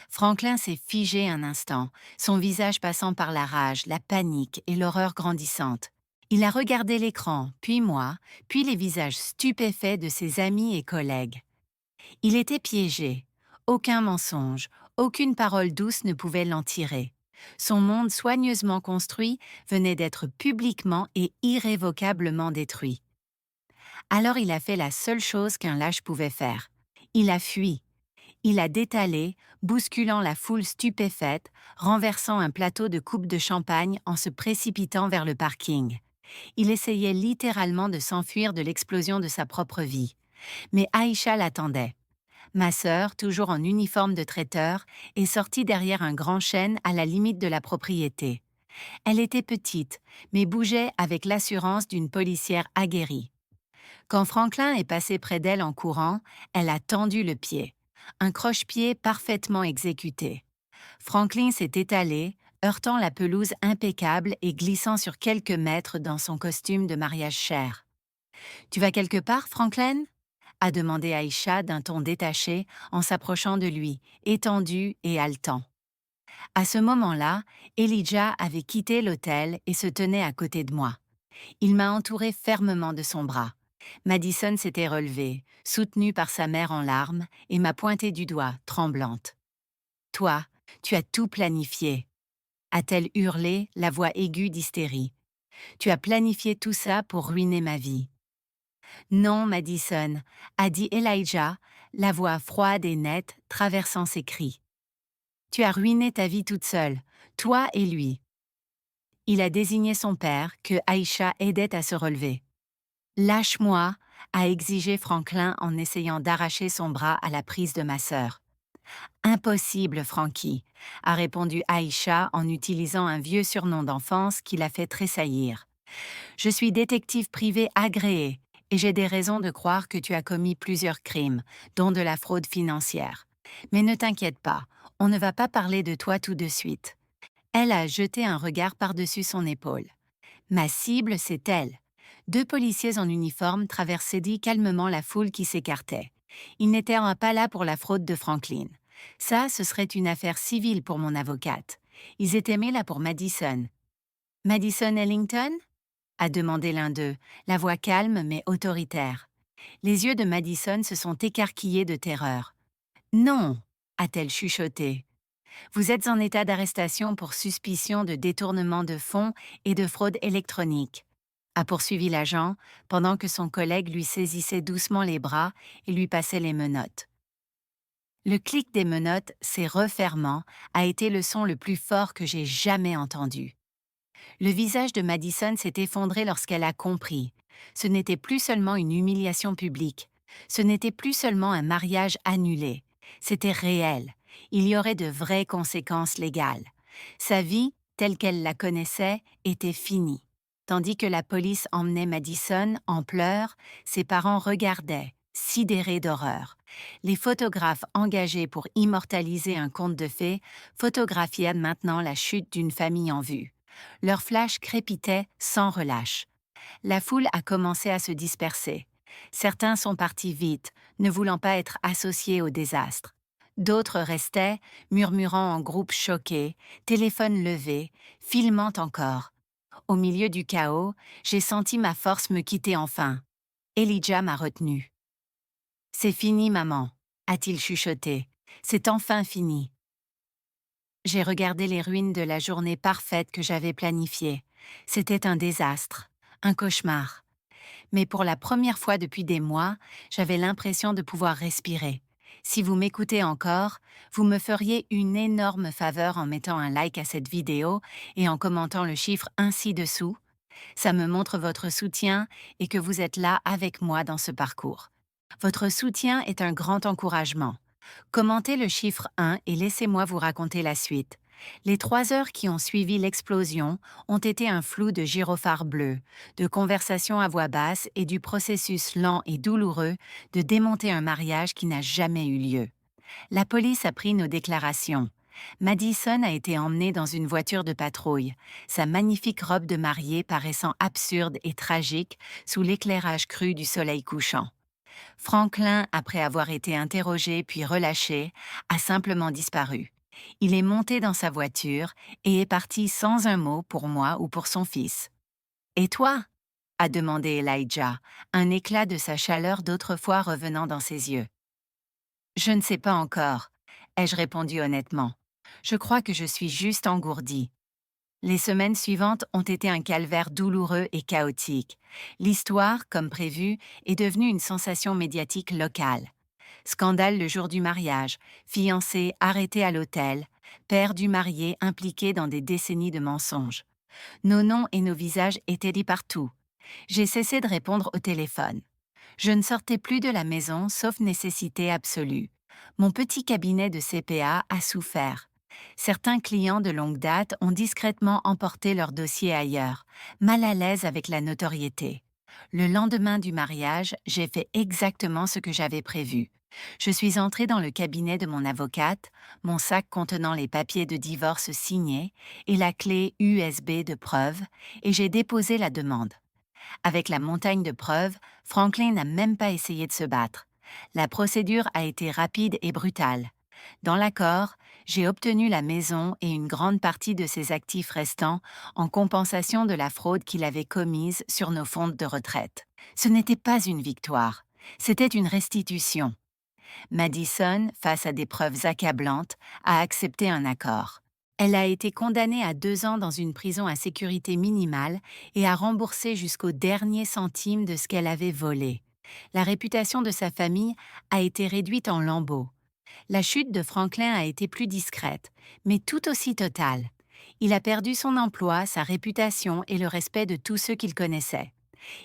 Franklin s'est figé un instant, son visage passant par la rage, la panique et l'horreur grandissante. Il a regardé l'écran, puis moi, puis les visages stupéfaits de ses amis et collègues. Il était piégé. Aucun mensonge, aucune parole douce ne pouvait l'en tirer. Son monde soigneusement construit venait d'être publiquement et irrévocablement détruit. Alors il a fait la seule chose qu'un lâche pouvait faire. Il a fui. Il a détalé, bousculant la foule stupéfaite, renversant un plateau de coupe de champagne en se précipitant vers le parking. Il essayait littéralement de s'enfuir de l'explosion de sa propre vie. Mais Aïcha l'attendait. Ma sœur, toujours en uniforme de traiteur, est sortie derrière un grand chêne à la limite de la propriété. Elle était petite, mais bougeait avec l'assurance d'une policière aguerrie. Quand Franklin est passé près d'elle en courant, elle a tendu le pied. Un croche-pied parfaitement exécuté. Franklin s'est étalé, heurtant la pelouse impeccable et glissant sur quelques mètres dans son costume de mariage cher. « Tu vas quelque part, Franklin ?» a demandé Aïcha d'un ton détaché en s'approchant de lui, étendu et haletant. À ce moment-là, Elijah avait quitté l'hôtel et se tenait à côté de moi. Il m'a entouré fermement de son bras. Madison s'était relevée, soutenue par sa mère en larmes, et m'a pointé du doigt, tremblante. « Toi, tu as tout planifié !» a-t-elle hurlé, la voix aiguë d'hystérie. « Tu as planifié tout ça pour ruiner ma vie. » « Non, Madison, » a dit Elijah, la voix froide et nette traversant ses cris. « Tu as ruiné ta vie toute seule, toi et lui. » Il a désigné son père, que Aïcha aidait à se relever. « Lâche-moi » a exigé Franklin en essayant d'arracher son bras à la prise de ma sœur. « Impossible, Frankie » a répondu Aïcha en utilisant un vieux surnom d'enfance qui l'a fait tressaillir. « Je suis détective privé agréé. Et j'ai des raisons de croire que tu as commis plusieurs crimes, dont de la fraude financière. Mais ne t'inquiète pas, on ne va pas parler de toi tout de suite. » Elle a jeté un regard par-dessus son épaule. Ma cible, c'est elle. 2 policiers en uniforme traversaient calmement la foule qui s'écartait. Ils n'étaient pas là pour la fraude de Franklin. Ça, ce serait une affaire civile pour mon avocate. Ils étaient mis là pour Madison. « Madison Ellington ?» a demandé l'un d'eux, la voix calme mais autoritaire. Les yeux de Madison se sont écarquillés de terreur. « Non !» a-t-elle chuchoté. « Vous êtes en état d'arrestation pour suspicion de détournement de fonds et de fraude électronique », a poursuivi l'agent pendant que son collègue lui saisissait doucement les bras et lui passait les menottes. Le clic des menottes, ses referments, a été le son le plus fort que j'ai jamais entendu. Le visage de Madison s'est effondré lorsqu'elle a compris. Ce n'était plus seulement une humiliation publique. Ce n'était plus seulement un mariage annulé. C'était réel. Il y aurait de vraies conséquences légales. Sa vie, telle qu'elle la connaissait, était finie. Tandis que la police emmenait Madison en pleurs, ses parents regardaient, sidérés d'horreur. Les photographes engagés pour immortaliser un conte de fées photographiaient maintenant la chute d'une famille en vue. Leur flash crépitait sans relâche. La foule a commencé à se disperser. Certains sont partis vite, ne voulant pas être associés au désastre. D'autres restaient, murmurant en groupe choqué, téléphone levé, filmant encore. Au milieu du chaos, j'ai senti ma force me quitter enfin. Elijah m'a retenue. « C'est fini, maman », a-t-il chuchoté. « C'est enfin fini. » J'ai regardé les ruines de la journée parfaite que j'avais planifiée. C'était un désastre, un cauchemar. Mais pour la première fois depuis des mois, j'avais l'impression de pouvoir respirer. Si vous m'écoutez encore, vous me feriez une énorme faveur en mettant un like à cette vidéo et en commentant le chiffre ci-dessous. Ça me montre votre soutien et que vous êtes là avec moi dans ce parcours. Votre soutien est un grand encouragement. Commentez le chiffre 1 et laissez-moi vous raconter la suite. Les 3 heures qui ont suivi l'explosion ont été un flou de gyrophares bleus, de conversations à voix basse et du processus lent et douloureux de démonter un mariage qui n'a jamais eu lieu. La police a pris nos déclarations. Madison a été emmenée dans une voiture de patrouille, sa magnifique robe de mariée paraissant absurde et tragique sous l'éclairage cru du soleil couchant. Franklin, après avoir été interrogé puis relâché, a simplement disparu. Il est monté dans sa voiture et est parti sans un mot pour moi ou pour son fils. Et toi? A demandé Elijah, un éclat de sa chaleur d'autrefois revenant dans ses yeux. Je ne sais pas encore, ai-je répondu honnêtement. Je crois que je suis juste engourdie. Les semaines suivantes ont été un calvaire douloureux et chaotique. L'histoire, comme prévu, est devenue une sensation médiatique locale. Scandale le jour du mariage, fiancé arrêté à l'hôtel, père du marié impliqué dans des décennies de mensonges. Nos noms et nos visages étaient dit partout. J'ai cessé de répondre au téléphone. Je ne sortais plus de la maison sauf nécessité absolue. Mon petit cabinet de CPA a souffert. Certains clients de longue date ont discrètement emporté leur dossier ailleurs, mal à l'aise avec la notoriété. Le lendemain du mariage, j'ai fait exactement ce que j'avais prévu. Je suis entrée dans le cabinet de mon avocate, mon sac contenant les papiers de divorce signés et la clé USB de preuve, et j'ai déposé la demande. Avec la montagne de preuves, Franklin n'a même pas essayé de se battre. La procédure a été rapide et brutale. Dans l'accord, j'ai obtenu la maison et une grande partie de ses actifs restants en compensation de la fraude qu'il avait commise sur nos fonds de retraite. Ce n'était pas une victoire, c'était une restitution. Madison, face à des preuves accablantes, a accepté un accord. Elle a été condamnée à 2 ans dans une prison à sécurité minimale et a remboursé jusqu'au dernier centime de ce qu'elle avait volé. La réputation de sa famille a été réduite en lambeaux. La chute de Franklin a été plus discrète, mais tout aussi totale. Il a perdu son emploi, sa réputation et le respect de tous ceux qu'il connaissait.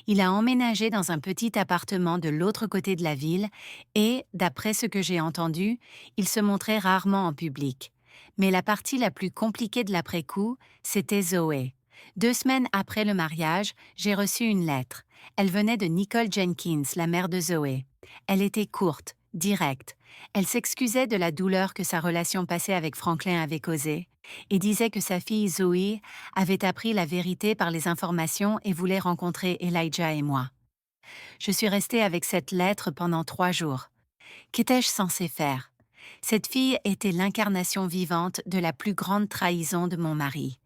Il a emménagé dans un petit appartement de l'autre côté de la ville et, d'après ce que j'ai entendu, il se montrait rarement en public. Mais la partie la plus compliquée de l'après-coup, c'était Zoé. 2 semaines après le mariage, j'ai reçu une lettre. Elle venait de Nicole Jenkins, la mère de Zoé. Elle était courte, directe. Elle s'excusait de la douleur que sa relation passée avec Franklin avait causée et disait que sa fille Zoé avait appris la vérité par les informations et voulait rencontrer Elijah et moi. Je suis restée avec cette lettre pendant 3 jours. Qu'étais-je censée faire? Cette fille était l'incarnation vivante de la plus grande trahison de mon mari.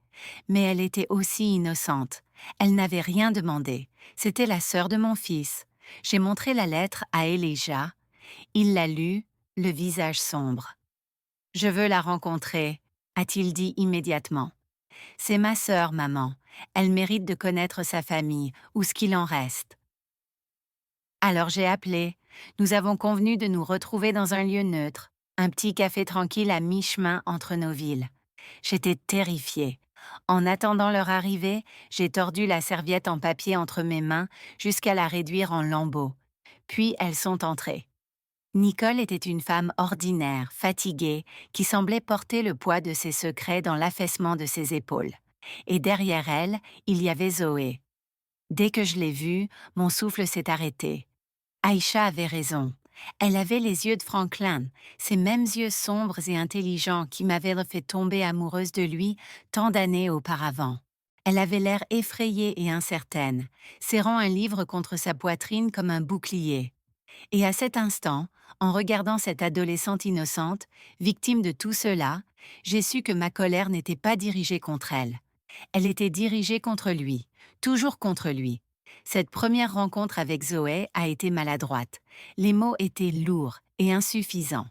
Mais elle était aussi innocente. Elle n'avait rien demandé. C'était la sœur de mon fils. J'ai montré la lettre à Elijah. Il l'a lue, le visage sombre. « Je veux la rencontrer », a-t-il dit immédiatement. « C'est ma sœur, maman. Elle mérite de connaître sa famille, ou ce qu'il en reste. » Alors j'ai appelé. Nous avons convenu de nous retrouver dans un lieu neutre, un petit café tranquille à mi-chemin entre nos villes. J'étais terrifiée. En attendant leur arrivée, j'ai tordu la serviette en papier entre mes mains jusqu'à la réduire en lambeaux. Puis elles sont entrées. Nicole était une femme ordinaire, fatiguée, qui semblait porter le poids de ses secrets dans l'affaissement de ses épaules. Et derrière elle, il y avait Zoé. Dès que je l'ai vue, mon souffle s'est arrêté. Aïcha avait raison. Elle avait les yeux de Franklin, ces mêmes yeux sombres et intelligents qui m'avaient fait tomber amoureuse de lui tant d'années auparavant. Elle avait l'air effrayée et incertaine, serrant un livre contre sa poitrine comme un bouclier. Et à cet instant, en regardant cette adolescente innocente, victime de tout cela, j'ai su que ma colère n'était pas dirigée contre elle. Elle était dirigée contre lui, toujours contre lui. Cette première rencontre avec Zoé a été maladroite. Les mots étaient lourds et insuffisants.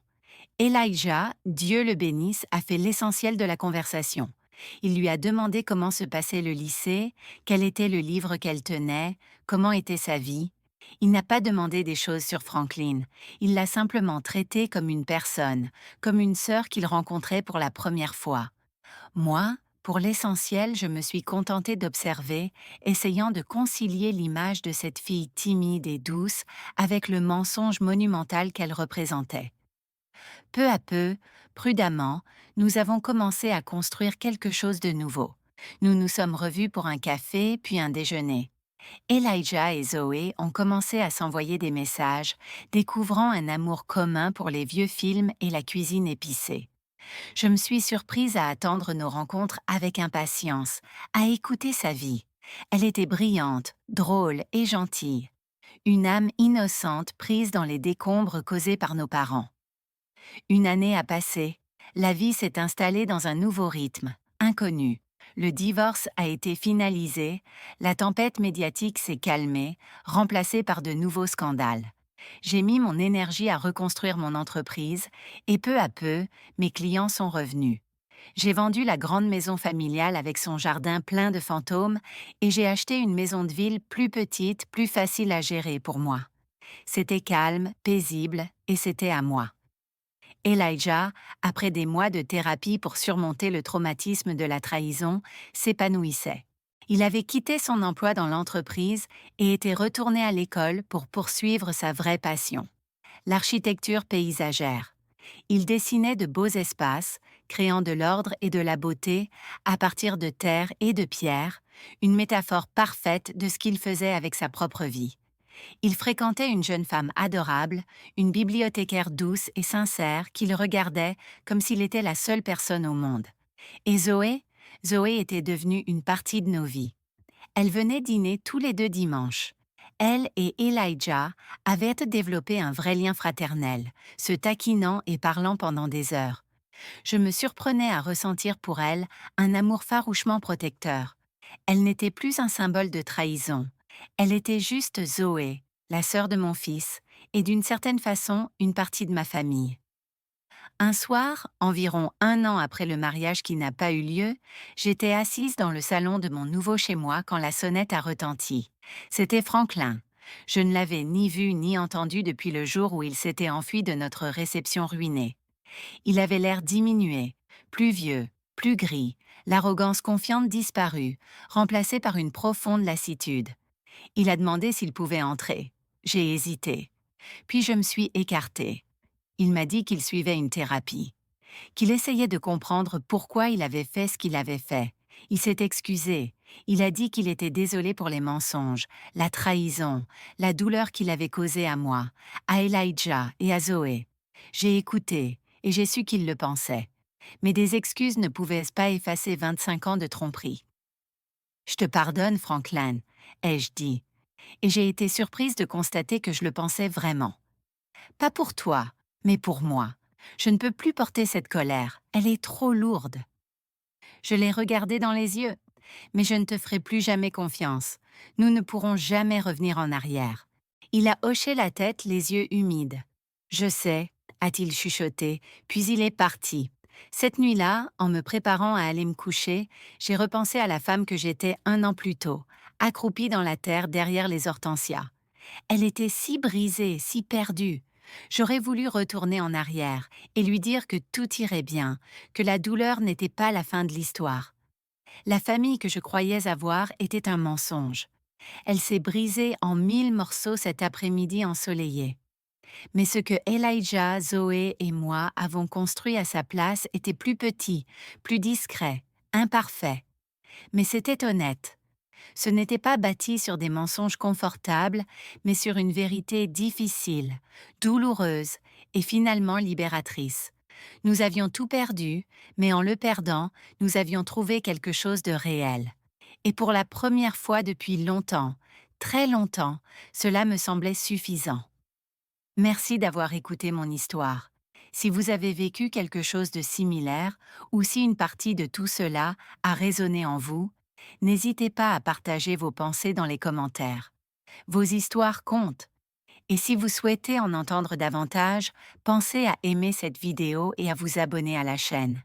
Elijah, Dieu le bénisse, a fait l'essentiel de la conversation. Il lui a demandé comment se passait le lycée, quel était le livre qu'elle tenait, comment était sa vie. Il n'a pas demandé des choses sur Franklin. Il l'a simplement traitée comme une personne, comme une sœur qu'il rencontrait pour la première fois. Moi, pour l'essentiel, je me suis contentée d'observer, essayant de concilier l'image de cette fille timide et douce avec le mensonge monumental qu'elle représentait. Peu à peu, Prudemment, nous avons commencé à construire quelque chose de nouveau. Nous nous sommes revus pour un café, puis un déjeuner. Elijah et Zoé ont commencé à s'envoyer des messages, découvrant un amour commun pour les vieux films et la cuisine épicée. Je me suis surprise à attendre nos rencontres avec impatience, à écouter sa vie. Elle était brillante, drôle et gentille. Une âme innocente prise dans les décombres causés par nos parents. Une année a passé. La vie s'est installée dans un nouveau rythme, inconnu. Le divorce a été finalisé, la tempête médiatique s'est calmée, remplacée par de nouveaux scandales. J'ai mis mon énergie à reconstruire mon entreprise et peu à peu, mes clients sont revenus. J'ai vendu la grande maison familiale avec son jardin plein de fantômes et j'ai acheté une maison de ville plus petite, plus facile à gérer pour moi. C'était calme, paisible et c'était à moi. Elijah, après des mois de thérapie pour surmonter le traumatisme de la trahison, s'épanouissait. Il avait quitté son emploi dans l'entreprise et était retourné à l'école pour poursuivre sa vraie passion, l'architecture paysagère. Il dessinait de beaux espaces, créant de l'ordre et de la beauté à partir de terre et de pierre, une métaphore parfaite de ce qu'il faisait avec sa propre vie. Il fréquentait une jeune femme adorable, une bibliothécaire douce et sincère qui le regardait comme s'il était la seule personne au monde. Et Zoé était devenue une partie de nos vies. Elle venait dîner tous les 2 dimanches. Elle et Elijah avaient développé un vrai lien fraternel, se taquinant et parlant pendant des heures. Je me surprenais à ressentir pour elle un amour farouchement protecteur. Elle n'était plus un symbole de trahison. Elle était juste Zoé, la sœur de mon fils, et d'une certaine façon une partie de ma famille. Un soir, environ 1 an après le mariage qui n'a pas eu lieu, j'étais assise dans le salon de mon nouveau chez-moi quand la sonnette a retenti. C'était Franklin. Je ne l'avais ni vu ni entendu depuis le jour où il s'était enfui de notre réception ruinée. Il avait l'air diminué, plus vieux, plus gris, l'arrogance confiante disparue, remplacée par une profonde lassitude. Il a demandé s'il pouvait entrer. J'ai hésité. Puis je me suis écartée. Il m'a dit qu'il suivait une thérapie, qu'il essayait de comprendre pourquoi il avait fait ce qu'il avait fait. Il s'est excusé. Il a dit qu'il était désolé pour les mensonges, la trahison, la douleur qu'il avait causée à moi, à Elijah et à Zoé. J'ai écouté et j'ai su qu'il le pensait. Mais des excuses ne pouvaient pas effacer 25 ans de tromperie. « Je te pardonne, Franklin », ai-je dit, et j'ai été surprise de constater que je le pensais vraiment. Pas pour toi, mais pour moi. Je ne peux plus porter cette colère, elle est trop lourde. Je l'ai regardé dans les yeux. Mais je ne te ferai plus jamais confiance. Nous ne pourrons jamais revenir en arrière. Il a hoché la tête, les yeux humides. Je sais, a-t-il chuchoté, puis il est parti. Cette nuit-là, en me préparant à aller me coucher, j'ai repensé à la femme que j'étais 1 an plus tôt, accroupie dans la terre derrière les hortensias. Elle était si brisée, si perdue. J'aurais voulu retourner en arrière et lui dire que tout irait bien, que la douleur n'était pas la fin de l'histoire. La famille que je croyais avoir était un mensonge. Elle s'est brisée en 1000 morceaux cet après-midi ensoleillé. Mais ce que Elijah, Zoé et moi avons construit à sa place était plus petit, plus discret, imparfait. Mais c'était honnête. Ce n'était pas bâti sur des mensonges confortables, mais sur une vérité difficile, douloureuse et finalement libératrice. Nous avions tout perdu, mais en le perdant, nous avions trouvé quelque chose de réel. Et pour la première fois depuis longtemps, très longtemps, cela me semblait suffisant. Merci d'avoir écouté mon histoire. Si vous avez vécu quelque chose de similaire, ou si une partie de tout cela a résonné en vous, n'hésitez pas à partager vos pensées dans les commentaires. Vos histoires comptent. Et si vous souhaitez en entendre davantage, pensez à aimer cette vidéo et à vous abonner à la chaîne.